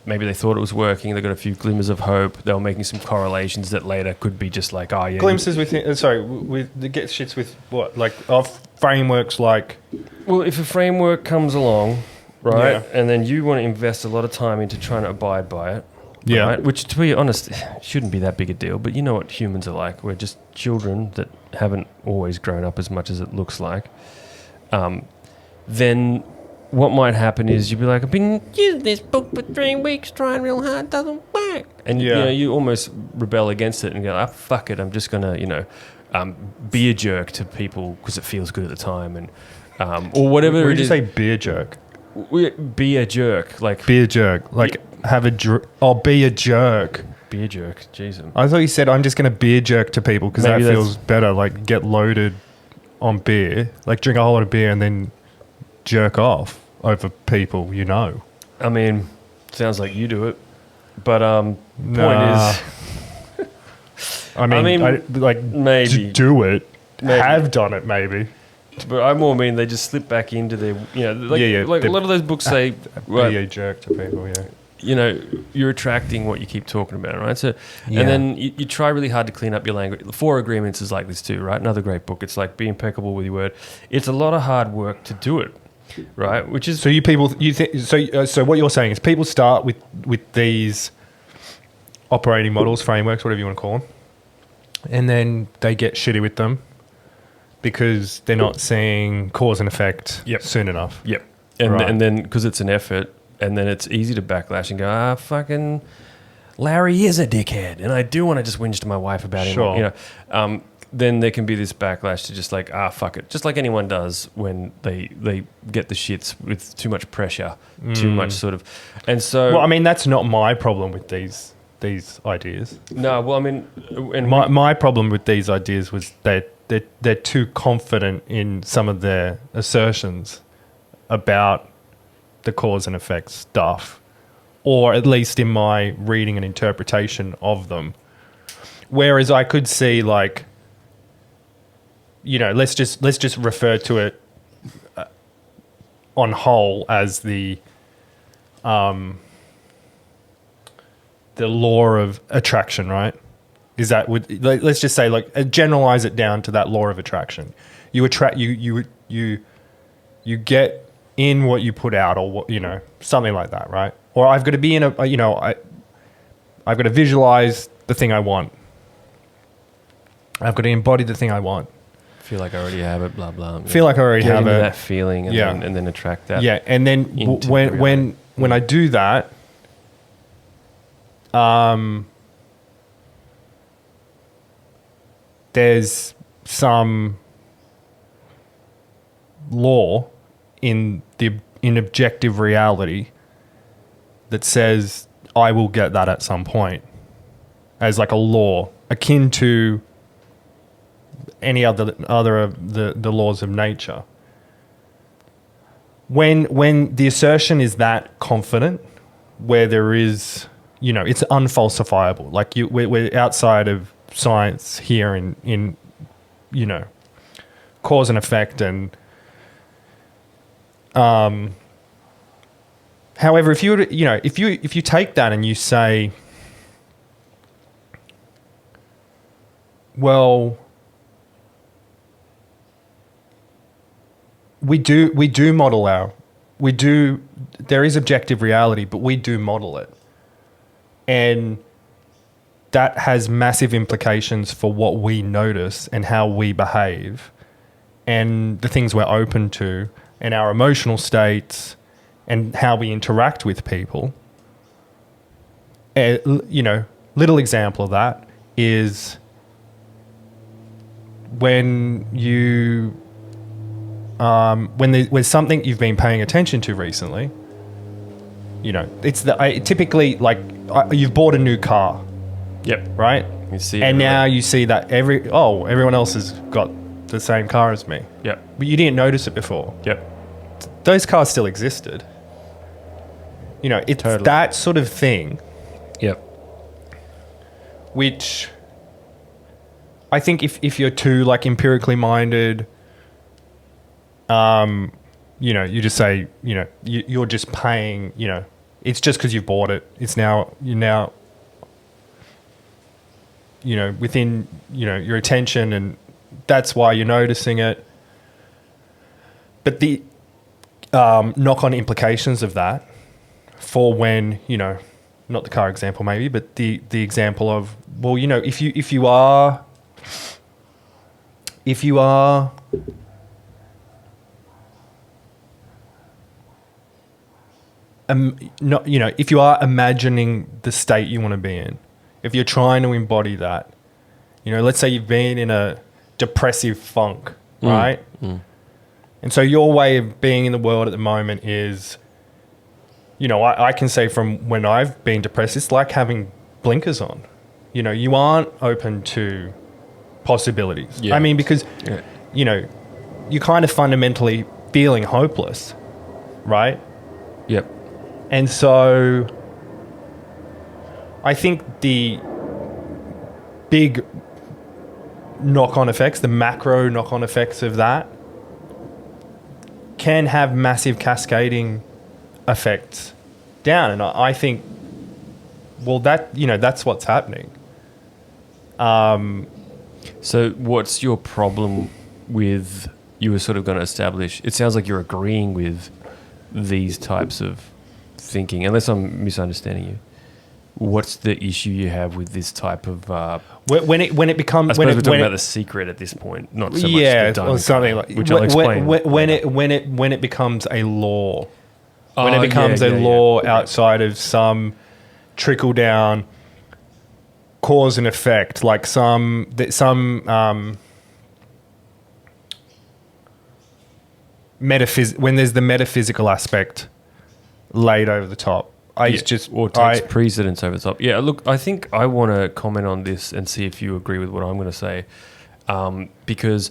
maybe they thought it was working. They got a few glimmers of hope. They were making some correlations that later could be just like, oh yeah.
Glimpses with the get shits with what, like of frameworks like.
Well, if a framework comes along, right, and then you want to invest a lot of time into trying to abide by it.
Yeah.
Right? Which, to be honest, shouldn't be that big a deal. But you know what humans are like. We're just children that haven't always grown up as much as it looks like. Then what might happen is you'd be like, I've been using this book for 3 weeks, trying real hard, it doesn't work. And you almost rebel against it and go, fuck it, I'm just going to, be a jerk to people because it feels good at the time. And or whatever
Where
it
did you
is.
say beer jerk?
Be a jerk. Like
be a jerk. Like have a be a jerk.
Be a jerk. Jesus.
I thought you said I'm just going to beer jerk to people because that feels better. Like get loaded on beer. Like drink a whole lot of beer and then jerk off over people,
I mean, sounds like you do it. But point is...
I mean,
maybe.
Do it.
Maybe.
Have done it, maybe.
But I more mean they just slip back into their, like a lot of those books say,
be a jerk to people,
you know, you're attracting what you keep talking about, right? So,
Yeah.
and then you try really hard to clean up your language. The Four Agreements is like this too, right? Another great book. It's like be impeccable with your word. It's a lot of hard work to do it, right? Which is
So so what you're saying is people start with these operating models, frameworks, whatever you want to call them, and then they get shitty with them because they're not seeing cause and effect
Yep.
soon enough.
Yep. And
Right.
and then because it's an effort, and then it's easy to backlash and go, fucking Larry is a dickhead, and I do want to just whinge to my wife about
Sure.
him. You know, then there can be this backlash to just like, fuck it, just like anyone does when they get the shits with too much pressure, too much sort of, and so.
Well, I mean, that's not my problem with these ideas.
No, well, I mean, and
My problem with these ideas was that they're too confident in some of their assertions about the cause and effect stuff, or at least in my reading and interpretation of them. Whereas I could see, like, you know, let's just refer to it on whole as the law of attraction, right? Is that let's just say, like, generalize it down to that law of attraction. You attract, you get in what you put out, or what, you know, something like that, right? Or I've got to be in a, you know, I've got to visualize the thing I want. I've got to embody the thing I want.
feel like I already have it, blah blah.
Feel like I already
Get
have
into
it.
that feeling, and then attract that.
Yeah, and then
into
when I do that, there's some law in objective reality that says I will get that at some point, as like a law akin to any other of the laws of nature. When the assertion is that confident, where there is, you know, it's unfalsifiable. Like we're outside of science here in you know, cause and effect, and however, if you were to, you know, if you take that and you say, well, we do model there is objective reality, but we do model it, and that has massive implications for what we notice and how we behave and the things we're open to and our emotional states and how we interact with people. You know, little example of that is when you when there's something you've been paying attention to recently. You know, it's typically like you've bought a new car.
Yep.
Right?
You see,
and now you see that everyone else has got the same car as me.
Yep.
But you didn't notice it before.
Yep.
Those cars still existed. You know, it's
Totally.
that sort of thing,
Yep.
which I think if you're too, like, empirically minded, you know, you just say, you know, you're just paying, you know, it's just because you've bought it. It's now, you know, within, you know, your attention, and that's why you're noticing it. But the knock-on implications of that for when, you know, not the car example maybe, but the example of, well, you know, if you are not, you know, if you are imagining the state you want to be in, if you're trying to embody that, you know, let's say you've been in a depressive funk, right? And so your way of being in the world at the moment is, you know, I can say from when I've been depressed, it's like having blinkers on. You know, you aren't open to possibilities.
Yeah.
I mean, because, you know, you're kind of fundamentally feeling hopeless, right?
Yep.
And so I think the big knock-on effects, the macro knock-on effects of that, can have massive cascading effects down. And I think, well, that's what's happening.
So what's your problem with, you were sort of going to establish, it sounds like you're agreeing with these types of thinking, unless I'm misunderstanding you. What's the issue you have with this type of...
when it becomes...
I suppose we're talking about the secret at this point, not so much the diamond
or something
cutter,
like,
which I'll explain.
When it becomes a law, when it becomes a law outside of some trickle down cause and effect, like when there's the metaphysical aspect laid over the top.
Takes precedence over the top. Yeah, look, I think I want to comment on this and see if you agree with what I'm going to say, because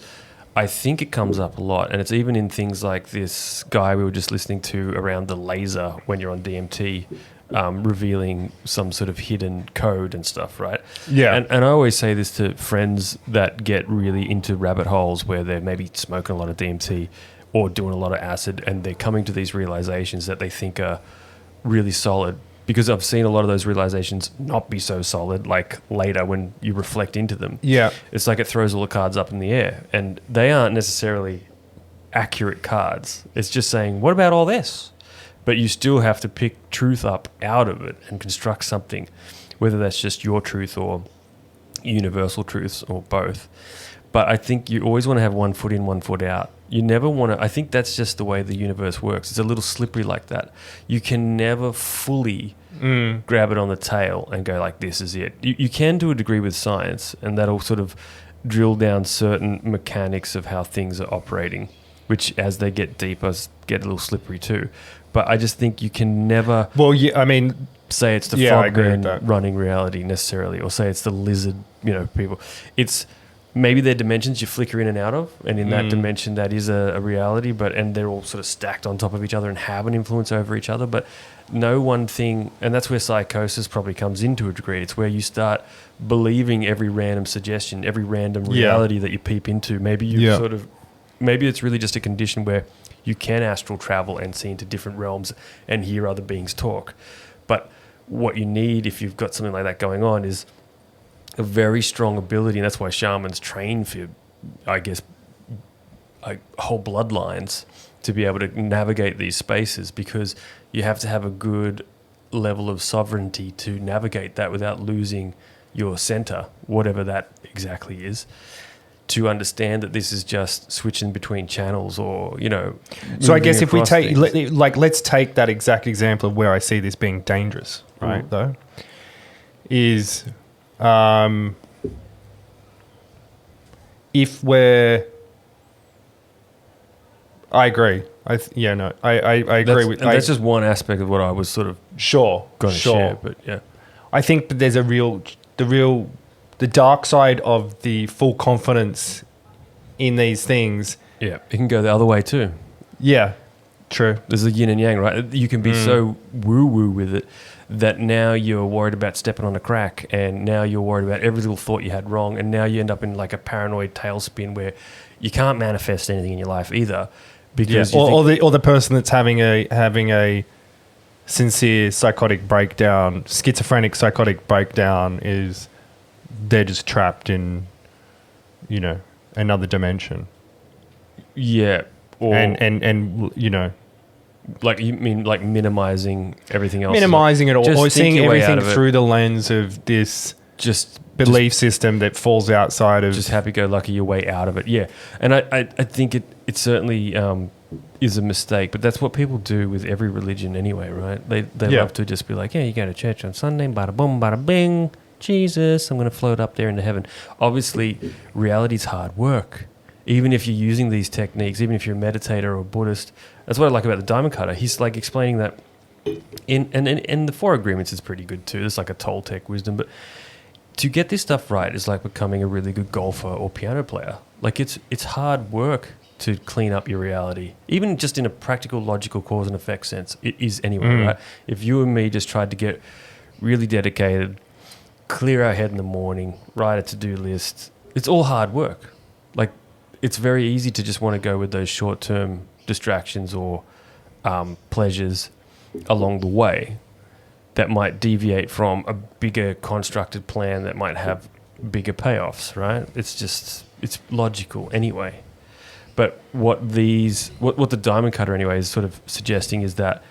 I think it comes up a lot, and it's even in things like this guy we were just listening to around the laser when you're on DMT, revealing some sort of hidden code and stuff, right?
Yeah.
And I always say this to friends that get really into rabbit holes where they're maybe smoking a lot of DMT or doing a lot of acid, and they're coming to these realizations that they think are really solid, because I've seen a lot of those realizations not be so solid, like later when you reflect into them.
Yeah.
It's like it throws all the cards up in the air, and they aren't necessarily accurate cards. It's just saying, what about all this? But you still have to pick truth up out of it and construct something, whether that's just your truth or universal truths or both. But I think you always want to have one foot in, one foot out. You never want to... I think that's just the way the universe works. It's a little slippery like that. You can never fully grab it on the tail and go like, this is it. You can to a degree with science, and that'll sort of drill down certain mechanics of how things are operating, which as they get deeper, get a little slippery too. But I just think you can never...
Well, yeah, I mean...
say it's the frogman running reality necessarily, or say it's the lizard, people. It's... maybe they're dimensions you flicker in and out of, and in that dimension that is a reality, and they're all sort of stacked on top of each other and have an influence over each other, but no one thing, and that's where psychosis probably comes into a degree. It's where you start believing every random suggestion, every random reality that you peep into. Maybe maybe it's really just a condition where you can astral travel and see into different realms and hear other beings talk. But what you need, if you've got something like that going on, is a very strong ability, and that's why shamans train for, I guess, like whole bloodlines to be able to navigate these spaces, because you have to have a good level of sovereignty to navigate that without losing your center, whatever that exactly is, to understand that this is just switching between channels or,
So I guess if we take, let's take that exact example of where I see this being dangerous, right, though, is... if we're... I agree. I agree with...
that's just one aspect of what I was sort of going to share, but yeah.
I think that there's the dark side of the full confidence in these things.
Yeah, it can go the other way too.
Yeah, true.
There's a yin and yang, right? You can be so woo-woo with it that now you're worried about stepping on a crack, and now you're worried about every little thought you had wrong, and now you end up in like a paranoid tailspin where you can't manifest anything in your life either, because
or the person that's having a sincere psychotic breakdown, schizophrenic psychotic breakdown, is they're just trapped in another dimension.
Yeah, or
and
like, you mean like minimizing everything else?
Minimizing it all, or seeing everything through the lens of this belief system that falls outside of...
Just happy-go-lucky your way out of it, yeah. And I think it certainly is a mistake, but that's what people do with every religion anyway, right? They love to just be like, yeah, you go to church on Sunday, bada boom, bada bing, Jesus, I'm going to float up there into heaven. Obviously, reality's hard work. Even if you're using these techniques, even if you're a meditator or a Buddhist, that's what I like about the diamond cutter. He's like explaining that in the Four Agreements is pretty good too. There's like a Toltec wisdom, but to get this stuff right is like becoming a really good golfer or piano player. Like it's hard work to clean up your reality, even just in a practical, logical cause and effect sense. It is anyway, right? If you and me just tried to get really dedicated, clear our head in the morning, write a to-do list, it's all hard work. Like, it's very easy to just want to go with those short-term distractions or pleasures along the way that might deviate from a bigger constructed plan that might have bigger payoffs, right? It's logical anyway. But what the diamond cutter anyway is sort of suggesting is that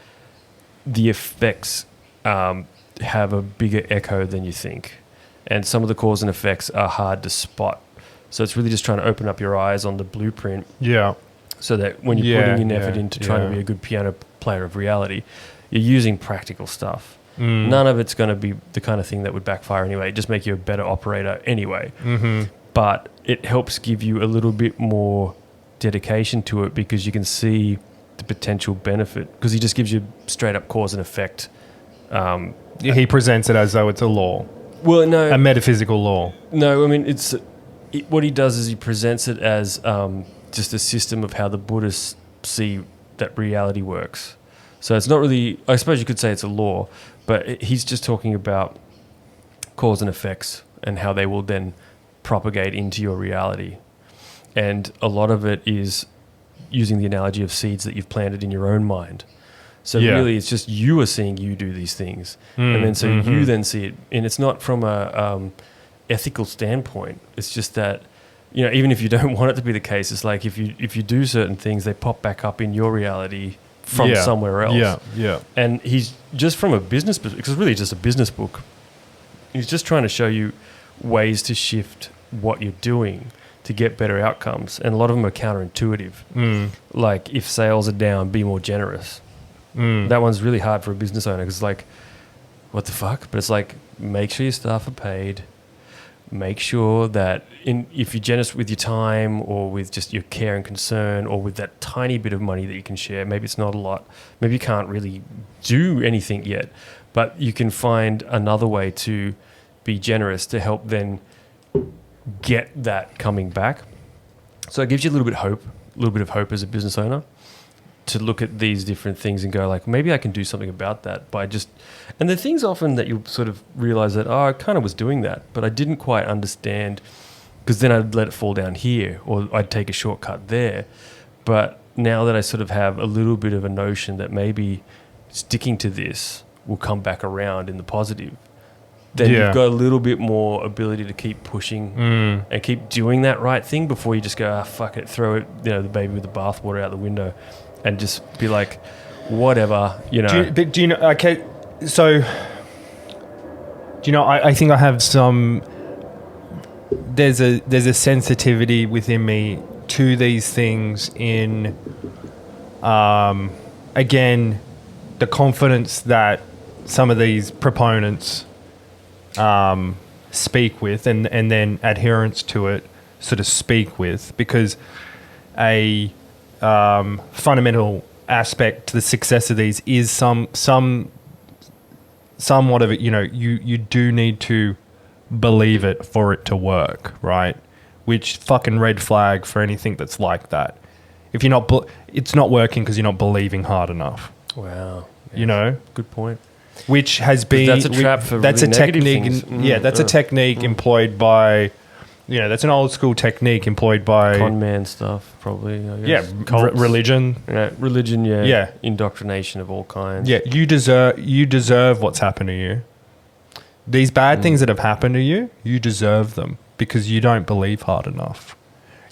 the effects have a bigger echo than you think. And some of the cause and effects are hard to spot. So it's really just trying to open up your eyes on the blueprint.
Yeah.
So that when you're putting in effort into trying to be a good piano player of reality, you're using practical stuff. None of it's going to be the kind of thing that would backfire anyway. It just make you a better operator anyway. But it helps give you a little bit more dedication to it because you can see the potential benefit, because he just gives you straight up cause and effect.
He presents it as though it's a law.
Well, no.
A metaphysical law.
No, I mean, what he does is he presents it as just a system of how the Buddhists see that reality works. So it's not really, I suppose you could say it's a law, but he's just talking about cause and effects and how they will then propagate into your reality. And a lot of it is using the analogy of seeds that you've planted in your own mind. So really it's just you are seeing you do these things. And then so you then see it. And it's not from a ethical standpoint. It's just that, you know, even if you don't want it to be the case, it's like if you do certain things, they pop back up in your reality from somewhere else.
Yeah.
And he's just from a business, because it's really just a business book. He's just trying to show you ways to shift what you're doing to get better outcomes. And a lot of them are counterintuitive. Like if sales are down, be more generous. That one's really hard for a business owner because it's like, what the fuck? But it's like, make sure your staff are paid. Make sure that if you're generous with your time or with just your care and concern or with that tiny bit of money that you can share, maybe it's not a lot. Maybe you can't really do anything yet, but you can find another way to be generous to help then get that coming back. So it gives you a little bit of hope as a business owner to look at these different things and go like, maybe I can do something about that by just, and the things often that you'll sort of realize that, I kind of was doing that, but I didn't quite understand, because then I'd let it fall down here or I'd take a shortcut there. But now that I sort of have a little bit of a notion that maybe sticking to this will come back around in the positive, then you've got a little bit more ability to keep pushing and keep doing that right thing before you just go, fuck it, throw it, the baby with the bathwater out the window and just be like, whatever,
Do you know, okay, so, do you know, I think I have some, there's a sensitivity within me to these things in, again, the confidence that some of these proponents speak with and then adherents to it sort of speak with, because a fundamental aspect to the success of these is somewhat of it, you do need to believe it for it to work, right? Which fucking red flag for anything that's like that. If you're not, it's not working because you're not believing hard enough.
Wow. Good point.
Which has been,
that's a trap for
that's
really
a technique. That's a technique employed by, that's an old school technique employed by
con man stuff, probably. I guess.
Religion.
Religion. Yeah. Indoctrination of all kinds.
Yeah, you deserve what's happened to you. These bad things that have happened to you, you deserve them because you don't believe hard enough.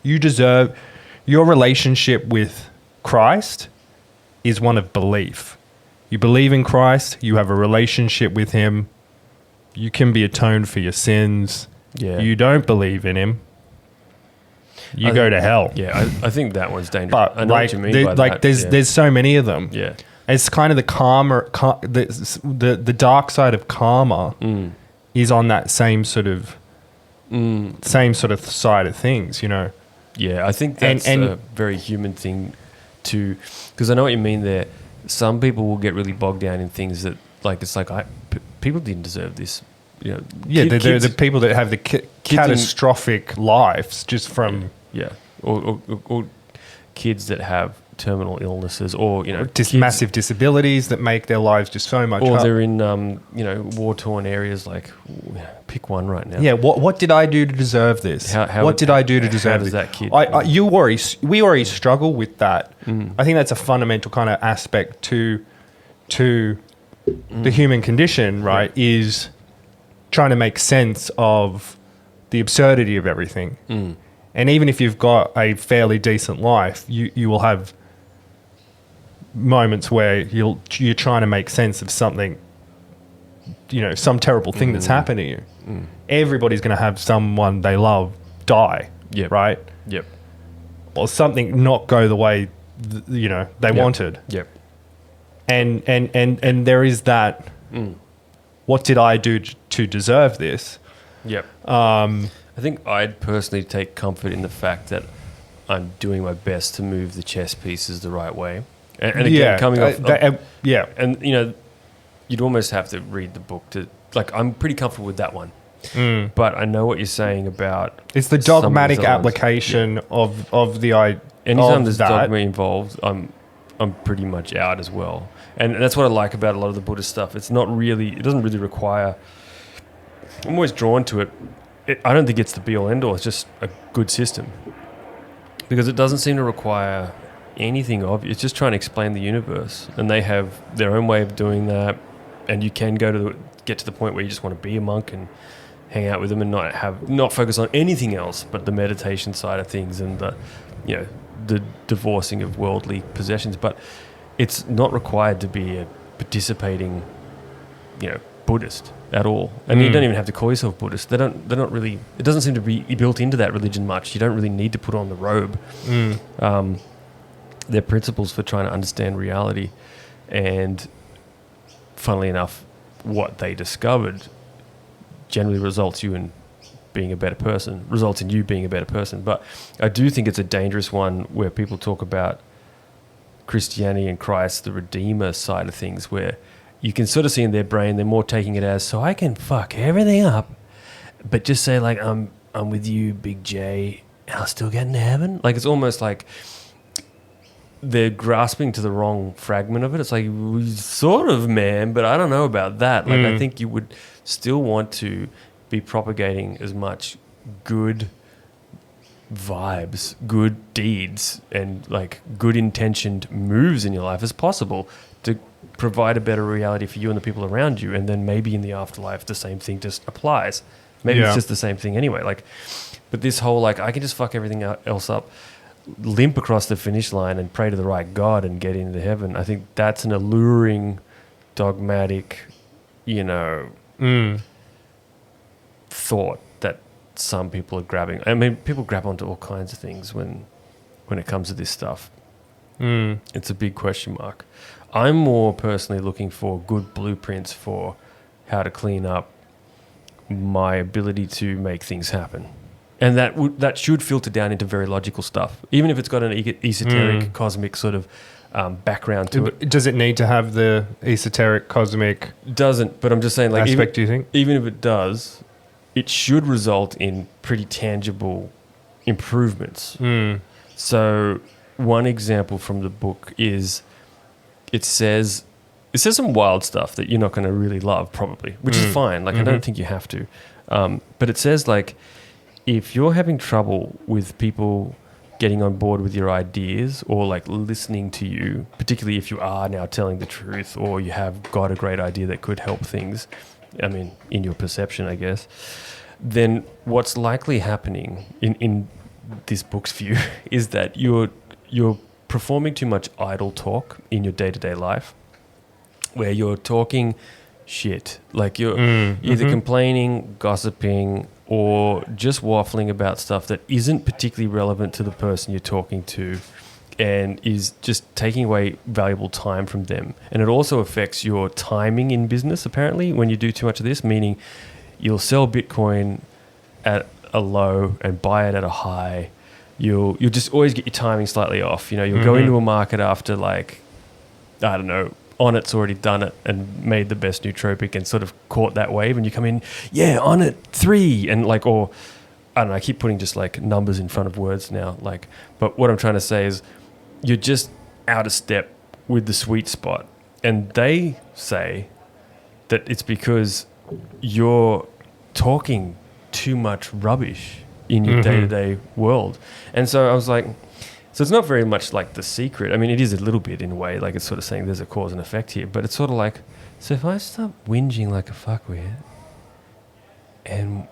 You deserve, your relationship with Christ is one of belief. You believe in Christ, you have a relationship with him, you can be atoned for your sins.
Yeah.
You don't believe in him, you go to hell.
Yeah, I think that one's dangerous.
But
I know what you mean by that.
There's so many of them.
Yeah.
It's kind of the karma, the dark side of karma is on that same sort of side of things,
Yeah, I think that's a very human thing to, because I know what you mean there. Some people will get really bogged down in things that, like, it's like, people didn't deserve this. They're
the people that have the catastrophic lives just from...
Yeah, or kids that have terminal illnesses or,
massive disabilities that make their lives just so much
harder. Or they're in, war-torn areas, like, pick one right now.
Yeah, what did I do to deserve this? What did I do to deserve this?
That kid?
We already struggle with that. I think that's a fundamental kind of aspect to to the human condition, right, is trying to make sense of the absurdity of everything. And even if you've got a fairly decent life, you will have moments where you're trying to make sense of something, some terrible thing that's happened to you. Everybody's going to have someone they love die, right?
Yep.
Or something not go the way they wanted.
Yep.
And there is that. What did I do to deserve this?
Yep. I think I'd personally take comfort in the fact that I'm doing my best to move the chess pieces the right way. And again, coming off... And, you'd almost have to read the book to... Like, I'm pretty comfortable with that one. But I know what you're saying about...
It's the dogmatic application of the idea.
Anytime there's dogma involved, I'm pretty much out as well. And that's what I like about a lot of the Buddhist stuff. It doesn't really require... I'm always drawn to it. I don't think it's the be-all, end-all. It's just a good system. Because it doesn't seem to require anything of you. It's just trying to explain the universe. And they have their own way of doing that. And you can get to the point where you just want to be a monk and hang out with them and not focus on anything else but the meditation side of things and the divorcing of worldly possessions. But it's not required to be a participating, Buddhist at all. And you don't even have to call yourself Buddhist. They're not really, it doesn't seem to be built into that religion much. You don't really need to put on the robe. They're principles for trying to understand reality. And funnily enough, what they discovered generally results in you being a better person. But I do think it's a dangerous one where people talk about Christianity and Christ, the Redeemer side of things, where you can sort of see in their brain they're more taking it as, so I can fuck everything up, but just say like, I'm with you, Big J, and I'll still get into heaven. Like, it's almost like they're grasping to the wrong fragment of it. It's like, sort of, man, but I don't know about that. Like, I think you would still want to be propagating as much good vibes, good deeds, and like good intentioned moves in your life as possible to provide a better reality for you and the people around you. And then maybe in the afterlife, the same thing just applies. Maybe it's just the same thing anyway. Like, but this whole, like, I can just fuck everything else up, limp across the finish line and pray to the right God and get into heaven. I think that's an alluring, dogmatic, thought that some people are grabbing. I mean, people grab onto all kinds of things when it comes to this stuff. It's a big question mark. I'm more personally looking for good blueprints for how to clean up my ability to make things happen. And that should filter down into very logical stuff, even if it's got an esoteric, cosmic sort of background to it.
Does it need to have the esoteric, cosmic?
Doesn't, but I'm just saying, like,
aspect, do you think?
Even if it does, it should result in pretty tangible improvements. So one example from the book is it says some wild stuff that you're not going to really love probably, which is fine. Like, I don't think you have to. But it says, like, if you're having trouble with people getting on board with your ideas or like listening to you, particularly if you are now telling the truth or you have got a great idea that could help things, I mean, in your perception, I guess, then what's likely happening in this book's view is that you're performing too much idle talk in your day-to-day life, where you're talking shit. Like, you're either complaining, gossiping, or just waffling about stuff that isn't particularly relevant to the person you're talking to and is just taking away valuable time from them. And it also affects your timing in business, apparently, when you do too much of this, meaning you'll sell Bitcoin at a low and buy it at a high. You'll just always get your timing slightly off. You'll go into a market after, like, I don't know, on it's already done it and made the best nootropic and sort of caught that wave, and you come in, on it 3, and like, or I don't know, I keep putting just like numbers in front of words now, like, but what I'm trying to say is you're just out of step with the sweet spot. And they say that it's because you're talking too much rubbish in your day-to-day world. And so I was like, So it's not very much like The Secret. I mean, it is a little bit in a way, like it's sort of saying there's a cause and effect here, but it's sort of like, so if I stop whinging like a fuckwit and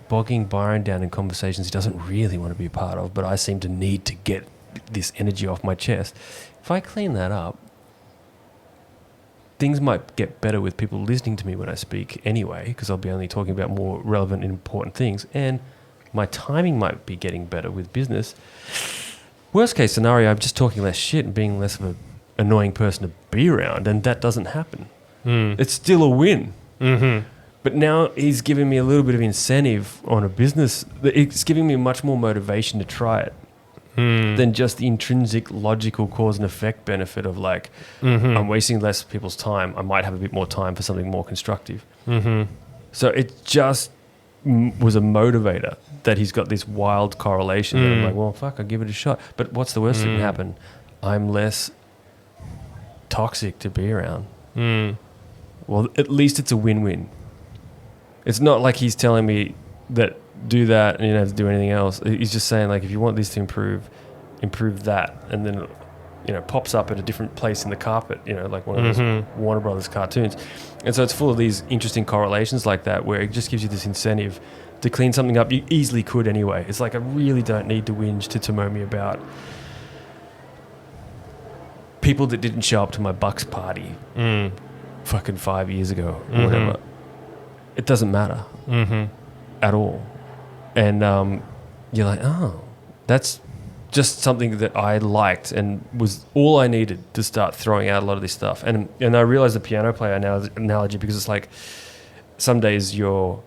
bogging Byron down in conversations he doesn't really want to be a part of, but I seem to need to get this energy off my chest, if I clean that up, things might get better with people listening to me when I speak anyway, because I'll be only talking about more relevant and important things, and my timing might be getting better with business. Worst case scenario, I'm just talking less shit and being less of an annoying person to be around, and that doesn't happen. It's still a win.
Mm-hmm.
But now he's giving me a little bit of incentive on a business. It's giving me much more motivation to try it than just the intrinsic logical cause and effect benefit of like, I'm wasting less people's time. I might have a bit more time for something more constructive. So it just was a motivator that he's got this wild correlation. And I'm like, well, fuck, I'll give it a shot. But what's the worst that can happen? I'm less toxic to be around. Well, at least it's a win-win. It's not like he's telling me that do that and you don't have to do anything else. He's just saying, like, if you want this to improve that, and then, you know, pops up at a different place in the carpet, you know, like one of those Warner Brothers cartoons. And so it's full of these interesting correlations like that, where it just gives you this incentive to clean something up. You easily could anyway. It's like, I really don't need to whinge to Tomomi about people that didn't show up to my Bucks party fucking 5 years ago or whatever. It doesn't matter at all. And you're like, oh, that's just something that I liked and was all I needed to start throwing out a lot of this stuff. And I realized the piano player analogy, because it's like some days you're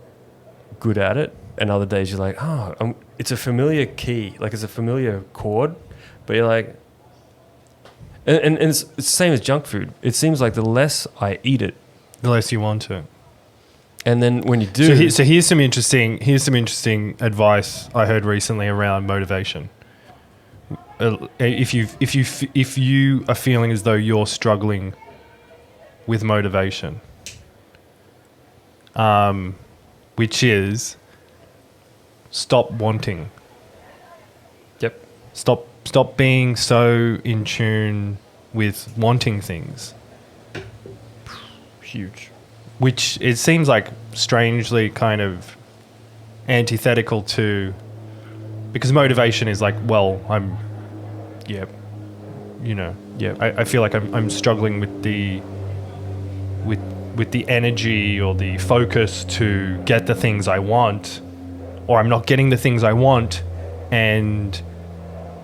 good at it and other days you're like, oh, it's a familiar key, like it's a familiar chord, but you're like, and it's the same as junk food. It seems like the less I eat it,
the less you want to.
And then when you do,
so here's some interesting advice I heard recently around motivation. If you are feeling as though you're struggling with motivation, which is stop wanting.
Yep.
Stop being so in tune with wanting things.
Huge.
Which it seems like strangely kind of antithetical to, because motivation is like, well, I'm, you know, I feel like I'm struggling with the energy or the focus to get the things I want, or I'm not getting the things I want, and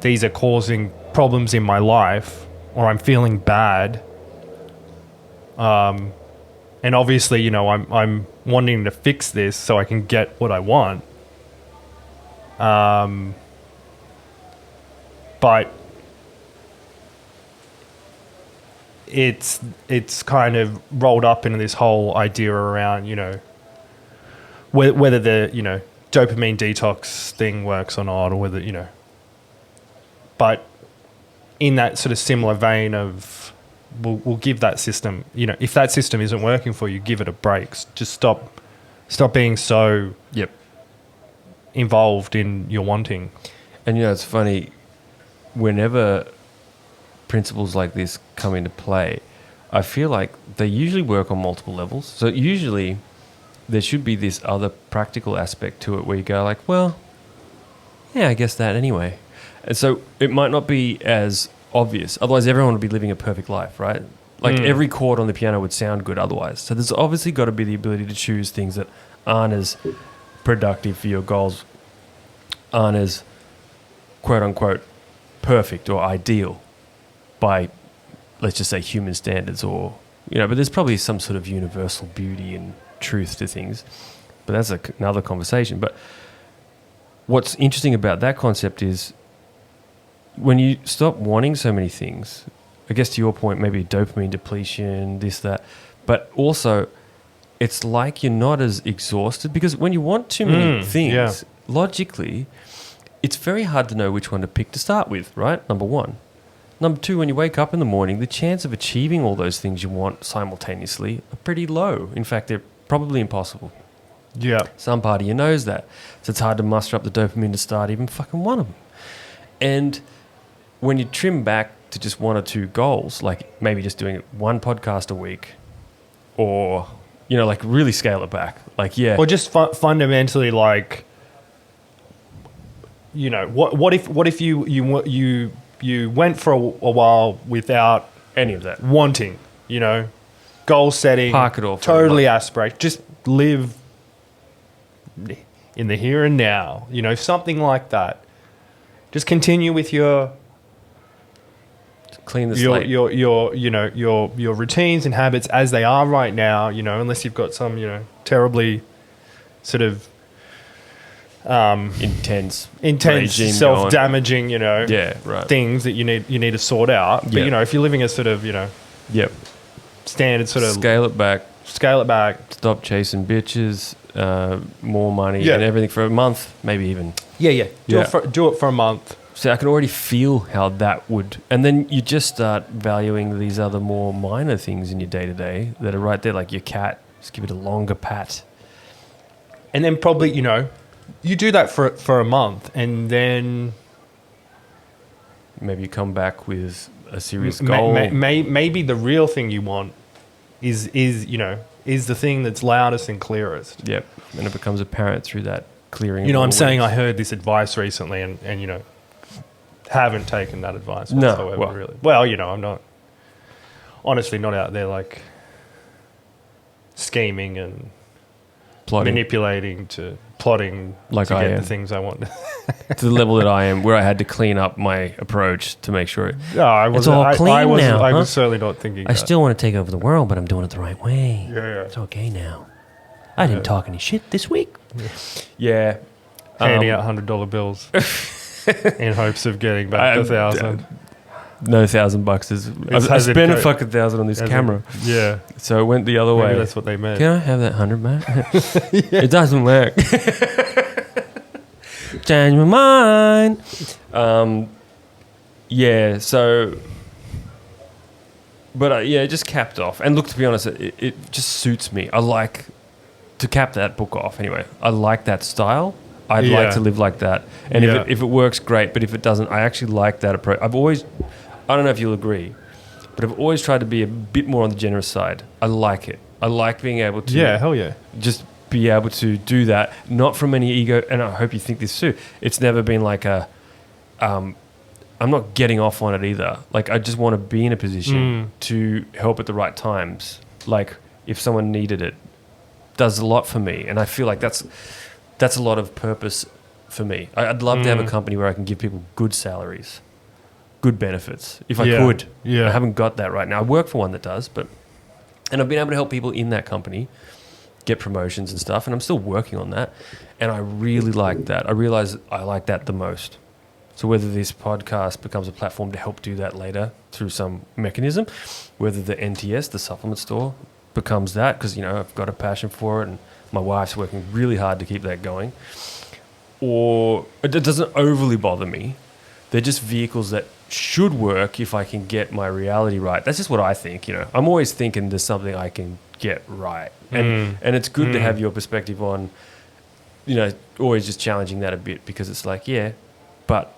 these are causing problems in my life, or I'm feeling bad. And obviously, you know, I'm wanting to fix this so I can get what I want. But it's kind of rolled up into this whole idea around, you know, whether the, you know, dopamine detox thing works or not, or whether, you know. But in that sort of similar vein of, we'll give that system, you know, if that system isn't working for you, give it a break. Just stop being so involved in your wanting.
And, you know, it's funny, whenever principles like this come into play, I feel like they usually work on multiple levels. So usually there should be this other practical aspect to it where you go like, well, yeah, I guess that anyway. And so it might not be as obvious. Otherwise, everyone would be living a perfect life, right? Like every chord on the piano would sound good otherwise. So there's obviously got to be the ability to choose things that aren't as productive for your goals, aren't as quote unquote perfect or ideal by, let's just say, human standards, or, you know, but there's probably some sort of universal beauty and truth to things. But that's another conversation. But what's interesting about that concept is when you stop wanting so many things, I guess to your point, maybe dopamine depletion, this, that, but also it's like you're not as exhausted, because when you want too many things, logically, it's very hard to know which one to pick to start with, right? Number one. Number two, when you wake up in the morning, the chance of achieving all those things you want simultaneously are pretty low. In fact, they're probably impossible.
Yeah.
Some part of you knows that. So it's hard to muster up the dopamine to start even fucking one of them. And when you trim back to just 1 or 2 goals, like maybe just doing 1 podcast a week, or like really scale it back, like
or just fundamentally, like, what if you went for a while without
any of that,
wanting, goal setting,
park it all for
totally aspirate, just live in the here and now, something like that. Just continue with your
clean the slate.
your routines and habits as they are right now, unless you've got some, terribly sort of
intense
regime self-damaging,
right.
things that you need to sort out. But if you're living a sort of,
yep,
standard sort of
scale it back,
stop
chasing bitches, more money and everything for a month, maybe even.
Do it for a month.
So I can already feel how that would, and then you just start valuing these other more minor things in your day-to-day that are right there, like your cat. Just give it a longer pat.
And then probably, you do that for a month, and then
maybe you come back with a serious goal.
Maybe the real thing you want is the thing that's loudest and clearest.
Yep, and it becomes apparent through that clearing.
I'm saying I heard this advice recently, and haven't taken that advice whatsoever, really. Well, I'm not, honestly, not out there like scheming and
plotting.
plotting
like
to
I
get
am.
the things I want.
To the level that I am, where I had to clean up my approach to make sure
it's
all clean now.
I was certainly not thinking
I
that.
still want to take over the world, but I'm doing it the right way.
Yeah.
It's okay now. I didn't talk any shit this week.
Yeah.
Handing out $100 bills in hopes of getting back 1,000.
No $1,000 is. I spent a fucking 1,000 on this camera.
Yeah.
So it went the other
Maybe
way.
that's what they meant.
Can I have that 100 back? It doesn't work. Change my mind. Yeah. So. But it just capped off. And look, to be honest, it just suits me. I like to cap that book off. Anyway, I like that style. I'd like to live like that. And if it works, great. But if it doesn't, I actually like that approach. I don't know if you'll agree, but I've always tried to be a bit more on the generous side. I like it. I like being able to...
Yeah, hell yeah.
Just be able to do that, not from any ego. And I hope you think this too. It's never been like a... I'm not getting off on it either. Like, I just want to be in a position to help at the right times. Like, if someone needed it, does a lot for me. And I feel like that's a lot of purpose for me. I'd love to have a company where I can give people good salaries, good benefits, if I could.
Yeah.
I haven't got that right now. I work for one that does, and I've been able to help people in that company get promotions and stuff, and I'm still working on that. And I really like that. I realize I like that the most. So whether this podcast becomes a platform to help do that later through some mechanism, whether the NTS, the supplement store, becomes that, because I've got a passion for it, and my wife's working really hard to keep that going, or it doesn't overly bother me. They're just vehicles that should work if I can get my reality right. That's just what I think. I'm always thinking there's something I can get right, and it's good to have your perspective on, always just challenging that a bit, because it's like, but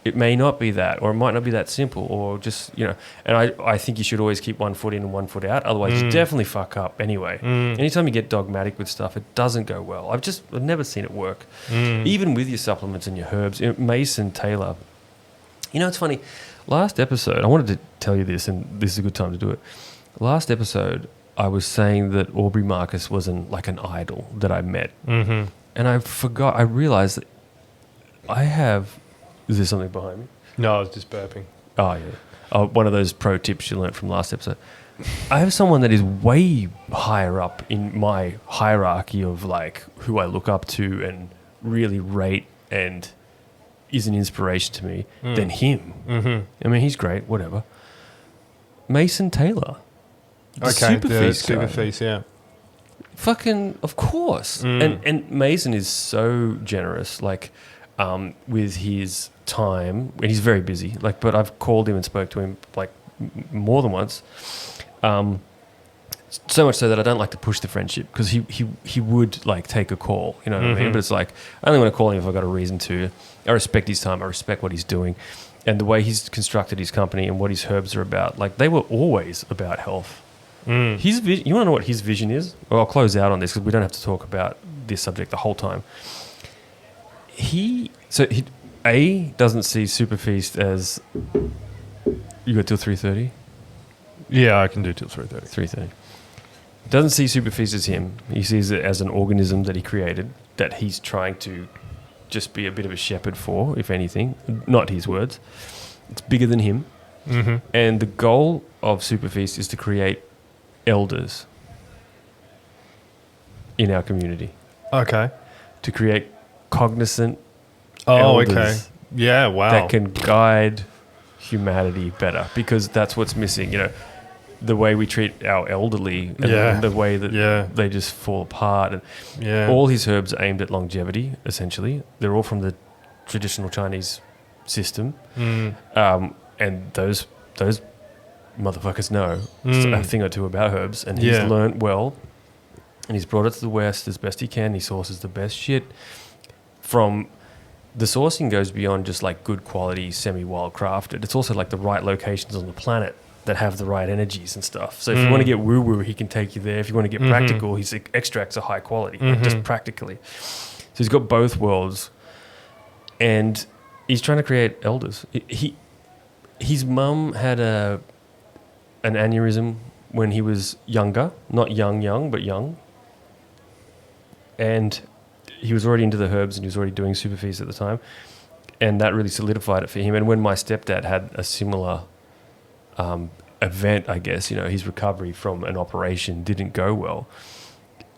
it may not be that, or it might not be that simple, or just, and I think you should always keep 1 foot in and 1 foot out. Otherwise, you definitely fuck up anyway. Anytime you get dogmatic with stuff, it doesn't go well. I've never seen it work. Even with your supplements and your herbs. Mason Taylor. It's funny. Last episode, I wanted to tell you this, and this is a good time to do it. Last episode, I was saying that Aubrey Marcus was an idol that I met. And I realized that I have... Is there something behind me?
No, I was just burping.
Oh, yeah. Oh, one of those pro tips you learnt from last episode. I have someone that is way higher up in my hierarchy of like who I look up to and really rate and is an inspiration to me than him. I mean, he's great, whatever. Mason Taylor. The
Super Feast, yeah.
Fucking, of course. And Mason is so generous, like, with his time, and he's very busy, but I've called him and spoke to him like more than once. So much so that I don't like to push the friendship because he would like take a call, you know what I mean? But it's like, I only want to call him if I've got a reason to. I respect his time. I respect what he's doing. And the way he's constructed his company and what his herbs are about, like they were always about health. His vision, you want to know what his vision is? Well, I'll close out on this because we don't have to talk about this subject the whole time. He doesn't see Super Feast as, you got till 3:30?
Yeah, I can do till 3:30.
3:30. Doesn't see Super Feast as him. He sees it as an organism that he created that he's trying to just be a bit of a shepherd for, if anything. Not his words. It's bigger than him. And the goal of Super Feast is to create elders in our community.
Okay.
To create cognizant
Okay.
elders
Yeah, wow.
that can guide humanity better, because that's what's missing. You know, the way we treat our elderly and the way that they just fall apart. And all his herbs are aimed at longevity, essentially. They're all from the traditional Chinese system. And those motherfuckers know a thing or two about herbs, and he's learnt well, and he's brought it to the West as best he can. He sources the best shit from... The sourcing goes beyond just like good quality, semi-wild crafted. It's also like the right locations on the planet that have the right energies and stuff. So if you want to get woo-woo, he can take you there. If you want to get practical, his extracts are high quality, like just practically. So he's got both worlds, and he's trying to create elders. His mum had an aneurysm when he was younger, not young, but young. And he was already into the herbs, and he was already doing Super Feast at the time. And that really solidified it for him. And when my stepdad had a similar event, I guess, you know, his recovery from an operation didn't go well,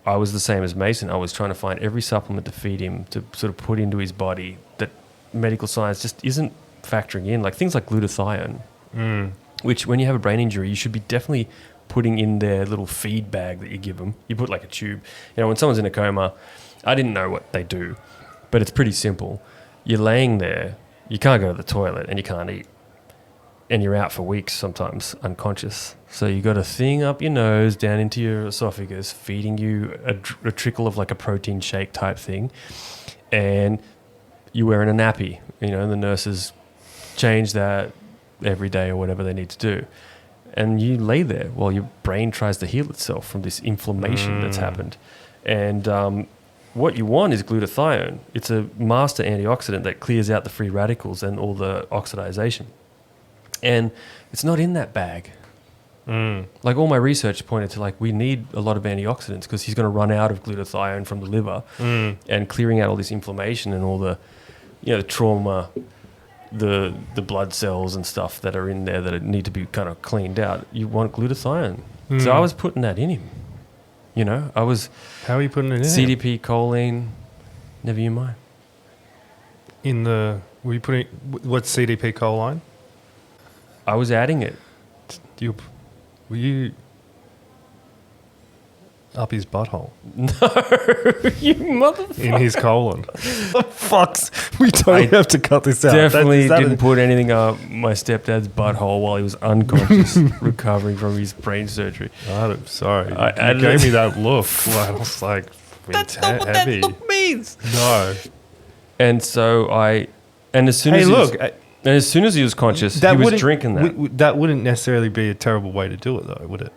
I was the same as Mason. I was trying to find every supplement to feed him, to sort of put into his body that medical science just isn't factoring in. Like things like glutathione, which when you have a brain injury, you should be definitely putting in their little feed bag that you give them. You put like a tube. You know, when someone's in a coma, I didn't know what they do, but it's pretty simple. You're laying there, you can't go to the toilet, and you can't eat. And you're out for weeks sometimes, unconscious. So you got a thing up your nose, down into your esophagus, feeding you a trickle of like a protein shake type thing. And you're wearing a nappy, you know, and the nurses change that every day or whatever they need to do. And you lay there while your brain tries to heal itself from this inflammation that's happened. And what you want is glutathione. It's a master antioxidant that clears out the free radicals and all the oxidization. And it's not in that bag. Like all my research pointed to, like, we need a lot of antioxidants because he's going to run out of glutathione from the liver, and clearing out all this inflammation and all the, you know, the trauma, the blood cells and stuff that are in there that need to be kind of cleaned out. You want glutathione. So I was putting that in him. You know, I was...
How are you putting it in?
CDP, choline, never you mind.
In the... Were you putting... What's CDP choline?
I was adding it.
Were you... Up his butthole?
No, you motherfucker.
In his colon. Fucks. We don't have to cut this out.
Definitely didn't put anything up my stepdad's butthole while he was unconscious, recovering from his brain surgery.
I'm sorry.
You
gave me that look. I was like,
that's not what that look means.
No.
And so and as soon as he was conscious, he was drinking that.
That wouldn't necessarily be a terrible way to do it, though, would it?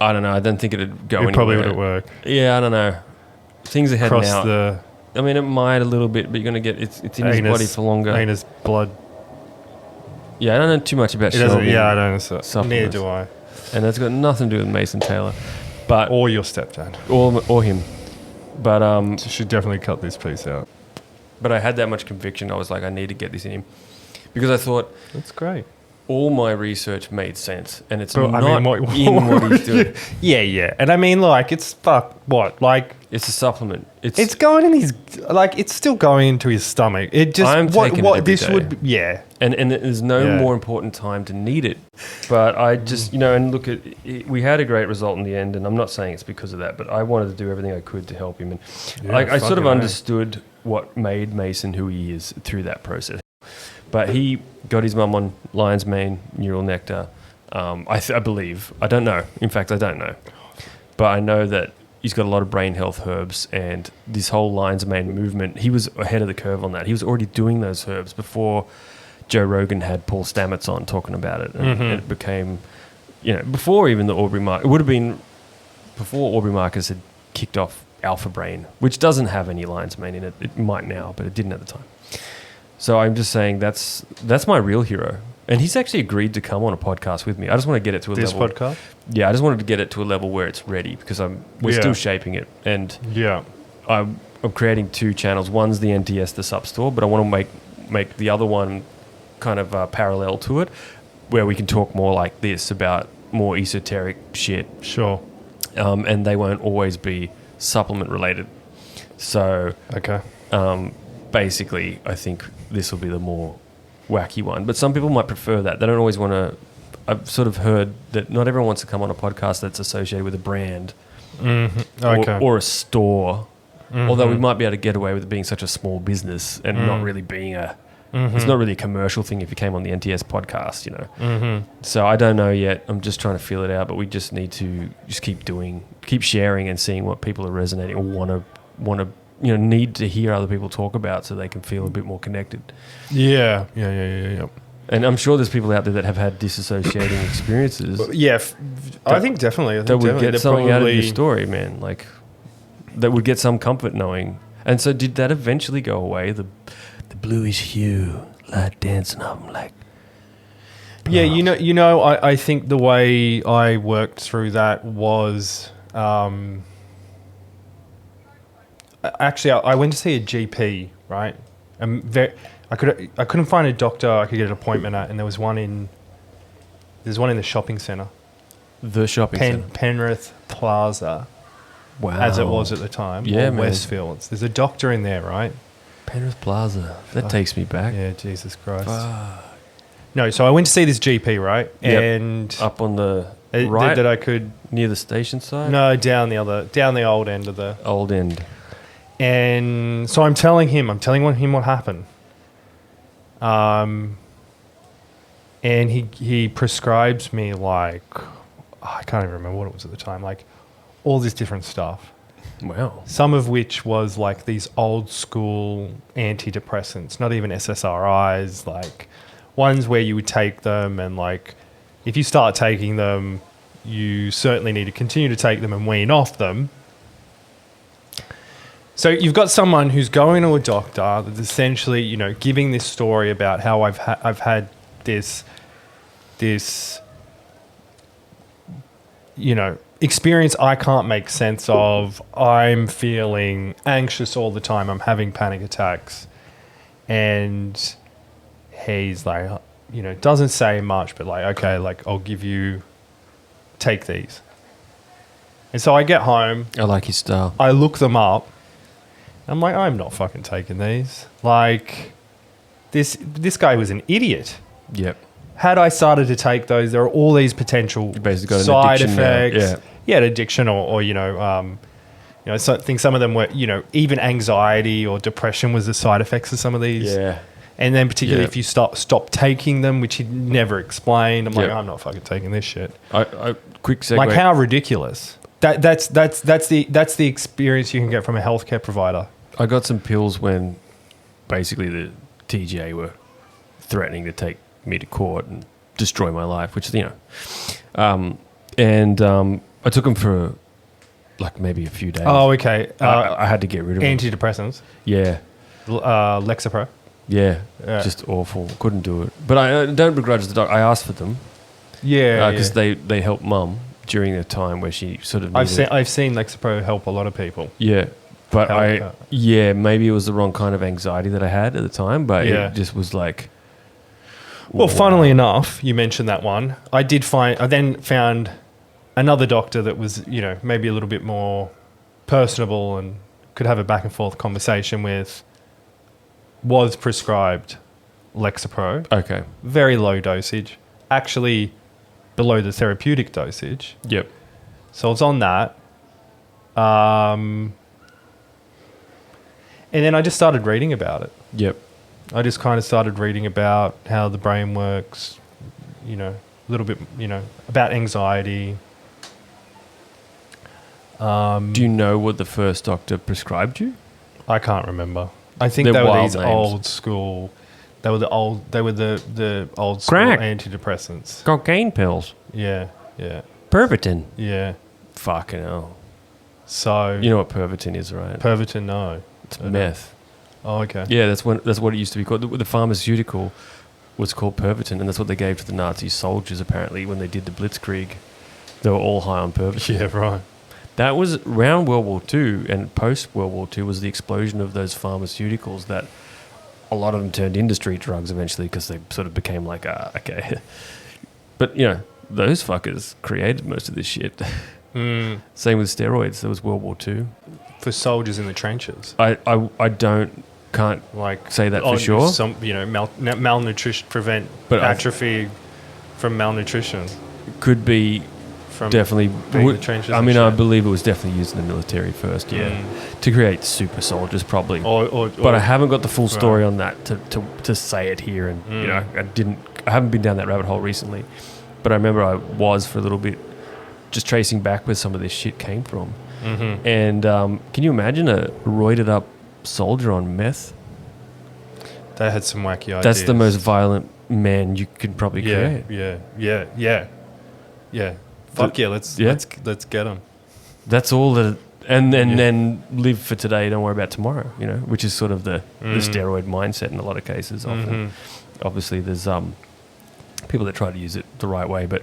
I don't know. I don't think it'd go anywhere.
It probably wouldn't work.
Yeah, I don't know. Things are heading out. I mean, it might a little bit, but you're going to get... It's in his body for longer.
Anus blood.
Yeah, I don't know too much about
Shelby. Yeah, I don't know. Neither do I.
And that's got nothing to do with Mason Taylor. But
or your stepdad.
Or him. But...
So you should definitely cut this piece out.
But I had that much conviction. I was like, I need to get this in him. Because I thought...
That's great.
All my research made sense, and it's
but,
not
in what
he's doing.
Yeah. And I mean, like, it's like...
It's a supplement.
It's going in his... Like, it's still going into his stomach. It just...
I'm taking it every day.
Would be, yeah.
And there's no more important time to need it. But I just, you know, and look at... We had a great result in the end, and I'm not saying it's because of that, but I wanted to do everything I could to help him. And I sort of understood what made Mason who he is through that process. But he got his mum on lion's mane, neural nectar. I believe. I don't know. In fact, I don't know. but I know that he's got a lot of brain health herbs, and this whole lion's mane movement, he was ahead of the curve on that. He was already doing those herbs before Joe Rogan had Paul Stamets on talking about it. And it became, before even the Aubrey Marcus, it would have been before Aubrey Marcus had kicked off Alpha Brain, which doesn't have any lion's mane in it. It might now, but it didn't at the time. So I'm just saying that's my real hero. And he's actually agreed to come on a podcast with me. I just want to get it to a level.
This podcast?
Yeah, I just wanted to get it to a level where it's ready, because we're still shaping it. And I'm creating 2 channels. One's the NTS, the sub store, but I want to make the other one kind of parallel to it, where we can talk more like this about more esoteric shit.
Sure.
And they won't always be supplement related. So basically, I think this will be the more wacky one. But some people might prefer that. They don't always want to. I've sort of heard that not everyone wants to come on a podcast that's associated with a brand or a store. Although we might be able to get away with it being such a small business and not really being it's not really a commercial thing if you came on the NTS podcast, So I don't know yet. I'm just trying to feel it out, but we just need to just keep sharing and seeing what people are resonating or want to need to hear other people talk about, so they can feel a bit more connected.
Yeah.
And I'm sure there's people out there that have had disassociating experiences.
Yeah, I think definitely.
That would get something out of your story, man. Like, that would get some comfort knowing. And so did that eventually go away? The bluish hue, light dancing off them like...
Yeah, I think the way I worked through that was... actually, I went to see a GP, right? I couldn't find a doctor I could get an appointment at, and there's one in the shopping centre.
The shopping centre?
Penrith Plaza.
Wow.
As it was at the time.
Yeah,
or
man.
Westfields. There's a doctor in there, right?
Penrith Plaza. That takes me back.
Yeah, Jesus Christ.
Fuck.
No, so I went to see this GP, right?
Yep.
And
up on the right,
that I could...
near the station side?
No, down the old end of the...
Old end.
And so I'm telling him what happened. And he prescribes me I can't even remember what it was at the time, all this different stuff.
Wow.
Some of which was these old school antidepressants, not even SSRIs, ones where you would take them and if you start taking them, you certainly need to continue to take them and wean off them. So you've got someone who's going to a doctor that's essentially, giving this story about how I've had this experience I can't make sense of. I'm feeling anxious all the time. I'm having panic attacks. And he's doesn't say much, but okay, I'll take these. And so I get home.
I like his style.
I look them up. I'm I'm not fucking taking these. This guy was an idiot.
Yep.
Had I started to take those, there are all these potential
Basically got
side
an addiction
effects.
now.
Yeah, an addiction or I think some of them were, even anxiety or depression was the side effects of some of these.
Yeah.
And then particularly if you stop taking them, which he never explained, I'm
Yep.
I'm not fucking taking this shit.
I quick segue.
How ridiculous. That's the experience you can get from a healthcare provider.
I got some pills when basically the TGA were threatening to take me to court and destroy my life, which I took them for maybe a few days.
Oh, okay.
I had to get rid of them.
Antidepressants.
Yeah.
Lexapro.
Yeah. Just awful. Couldn't do it. But I don't begrudge the doctor. I asked for them.
Yeah.
Because they helped Mum during a time where she sort of needed
I've seen Lexapro help a lot of people.
Yeah. But maybe it was the wrong kind of anxiety that I had at the time, but it just was
Well, funnily enough, you mentioned that one. I then found another doctor that was, maybe a little bit more personable and could have a back and forth conversation with, was prescribed Lexapro.
Okay.
Very low dosage. Actually below the therapeutic dosage.
Yep.
So it's on that. And then I just started reading about it.
Yep.
I just kind of started reading about how the brain works, a little bit, about anxiety.
Do you know what the first doctor prescribed you?
I can't remember. I think
They're
they were
wild
these
names.
old school. They were the old school
Crack.
antidepressants.
Cocaine pills.
Yeah, yeah,
Pervitin.
yeah.
Fucking hell.
So
You know what Pervitin is, right?
Pervitin, no.
It's meth.
Oh, okay.
Yeah, that's what it used to be called. The pharmaceutical was called Pervitin, and that's what they gave to the Nazi soldiers, apparently, when they did the Blitzkrieg. They were all high on Pervitin.
Yeah, right.
That was around World War II and post-World War II was the explosion of those pharmaceuticals that a lot of them turned into street drugs eventually because they sort of became like, okay. But, those fuckers created most of this shit. Same with steroids. There was World War II.
For soldiers in the trenches.
Can't
Like
say that for sure.
Some malnutrition, prevent
But
atrophy from malnutrition.
Could be
From
definitely.
being in the trenches.
I
and
mean, I
shit.
believe it was definitely used in the military first, to create super soldiers probably. But I haven't got the full story on that to say it here, and I haven't been down that rabbit hole recently, but I remember I was for a little bit, just tracing back where some of this shit came from.
Mm-hmm.
And can you imagine a roided up soldier on meth?
They had some wacky ideas.
That's the most violent man you could probably create.
Yeah. Fuck yeah, let's get them.
That's all that, and then live for today. Don't worry about tomorrow. Which is sort of the steroid mindset in a lot of cases. Often, obviously, there's people that try to use it the right way, but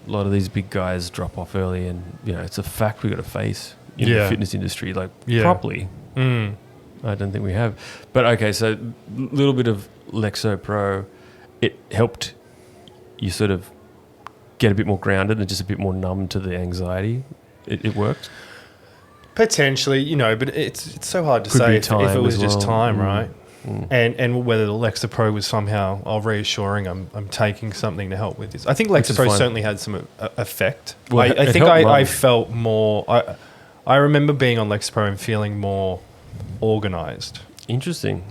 a lot of these big guys drop off early, and it's a fact we got to face in the fitness industry, properly. I don't think we have. But okay, so a little bit of Lexo Pro, it helped you sort of get a bit more grounded and just a bit more numb to the anxiety. It worked?
Potentially, but it's so hard to
Could
say
be
if
time
it was
as
just
well.
time, right? And whether the Lexo Pro was somehow reassuring I'm taking something to help with this. I think
Which
Lexo
is
Pro
fine.
certainly had some effect.
Well,
I
it
think
helped
I
Mum.
felt more... I remember being on Lexo Pro and feeling more organised.
Interesting.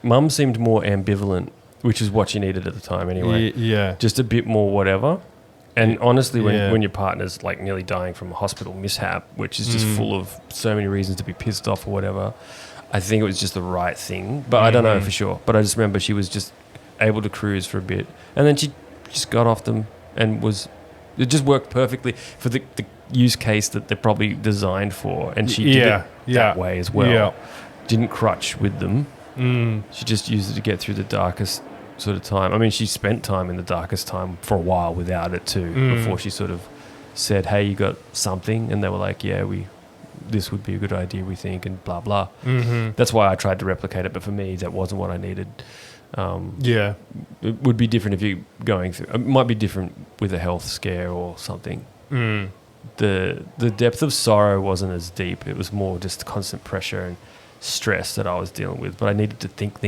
Mum seemed more ambivalent, which is what you needed at the time anyway.
Yeah.
Just a bit more whatever. And honestly,
Yeah.
when your partner's like nearly dying from a hospital mishap, which is just full of so many reasons to be pissed off or whatever, I think it was just the right thing. But I don't know for sure. But I just remember she was just able to cruise for a bit. And then she just got off them and it just worked perfectly for the use case that they're probably designed for. And she did it that way as well.
Yeah.
Didn't crutch with them. She just used it to get through the darkest sort of time. I mean, she spent time in the darkest time for a while without it too, before she sort of said, "Hey, you got something?" And they were like, "Yeah, this would be a good idea, we think," and blah blah. That's why I tried to replicate it, but for me, that wasn't what I needed. It would be different if you're going through. It might be different with a health scare or something. The depth of sorrow wasn't as deep. It was more just constant pressure and stress that I was dealing with. But I needed to think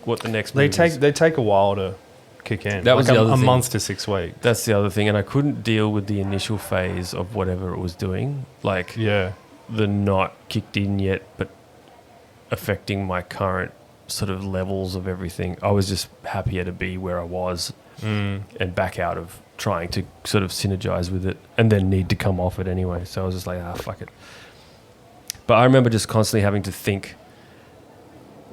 what the next move is.
They take a while to kick in.
That was the other
a
thing.
month to 6 weeks.
That's the other thing, and I couldn't deal with the initial phase of whatever it was doing, like the not kicked in yet, but affecting my current sort of levels of everything. I was just happier to be where I was and back out of trying to sort of synergize with it and then need to come off it anyway. So I was just like, fuck it. But I remember just constantly having to think,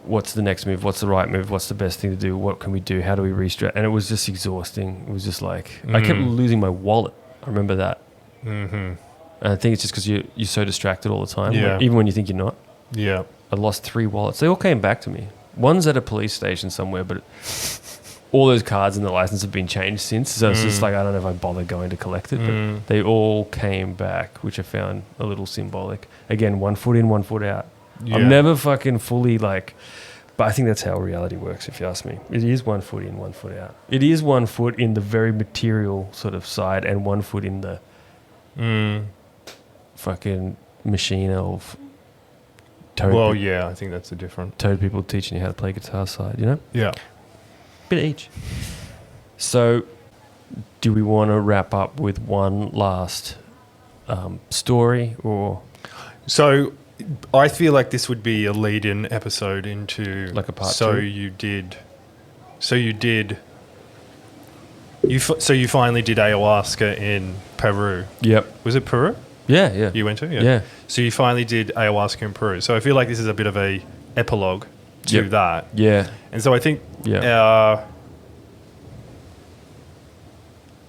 what's the next move? What's the right move? What's the best thing to do? What can we do? How do we restrat? And it was just exhausting. It was just like, I kept losing my wallet. I remember that. And I think it's just because you're so distracted all the time, even when you think you're not.
Yeah.
I lost 3 wallets. They all came back to me. One's at a police station somewhere, but all those cards and the license have been changed since. So it's just like, I don't know if I bother going to collect it, but they all came back, which I found a little symbolic. Again, 1 foot in, 1 foot out.
Yeah.
I'm never fucking fully but I think that's how reality works, if you ask me. It is 1 foot in, 1 foot out. It is 1 foot in the very material sort of side and 1 foot in the fucking machine of
I think that's the difference.
toad people teaching you how to play guitar side, you know?
Yeah.
Bit of each. So, do we want to wrap up with one last story or...
So, I feel like this would be a lead-in episode into
Like a part
So
two?
you did So you finally did ayahuasca in Peru.
Yep.
Was it Peru
Yeah, yeah.
you went to?
Yeah.
So you finally did ayahuasca in Peru. So I feel like this is a bit of a epilogue to
Yep.
that.
Yeah.
And so I think,
Yeah.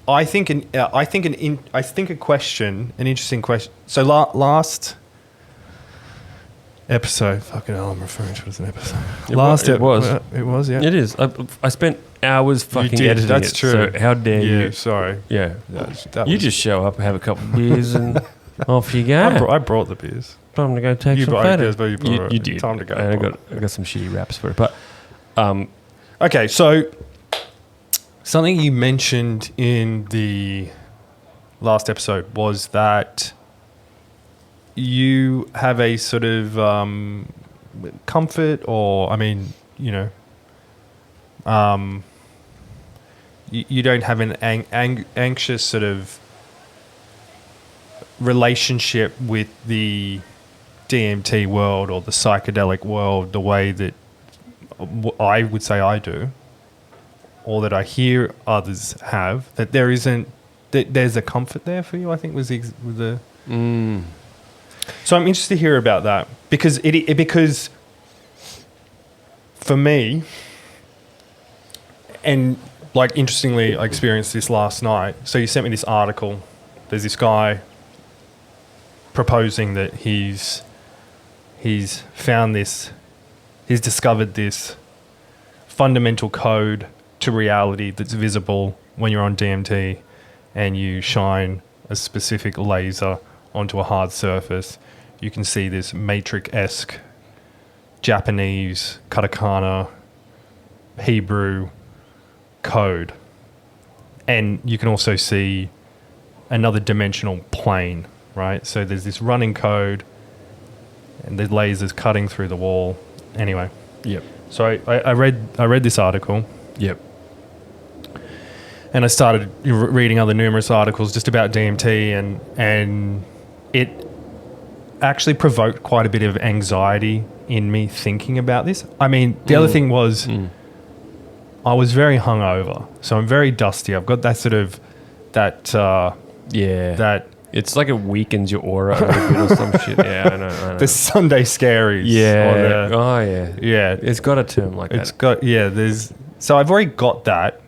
I think an interesting question. So last episode, fucking hell, I'm referring to it as an episode.
It was.
It was, yeah.
It is. I spent hours fucking
did,
editing
that's
it.
true.
So how dare
Yeah,
you?
sorry.
Yeah.
That
You
was-
just show up, have a couple of beers, and off you go.
I brought the beers.
Time to go take
You
some
brought-
photos.
yes, but you brought it.
You did.
Time to go.
And I got some shitty raps for it. But
Okay, so something you mentioned in the last episode was that you have a sort of comfort, or you don't have an anxious sort of relationship with the DMT world or the psychedelic world the way that I would say I do, or that I hear others have. That there isn't, that there's a comfort there for you, I think was the. So I'm interested to hear about that, because because for me, and like interestingly, I experienced this last night. So you sent me this article. There's this guy proposing that he's found this, he's discovered this fundamental code to reality that's visible when you're on DMT and you shine a specific laser onto a hard surface. You can see this matrix-esque Japanese, katakana, Hebrew code. And you can also see another dimensional plane, right? So there's this running code and the lasers cutting through the wall. Anyway.
yep.
So I read this article.
Yep.
And I started reading other numerous articles just about DMT, and it actually provoked quite a bit of anxiety in me thinking about this. I mean, the other thing was I was very hungover, so I'm very dusty. I've got that sort of
Yeah.
that
It's like it weakens your aura a little bit or some shit. Yeah, I know.
the Sunday scaries.
Yeah.
Or
Oh, yeah.
yeah.
It's got a term like
It's
that.
got, yeah, there's, so I've already got that.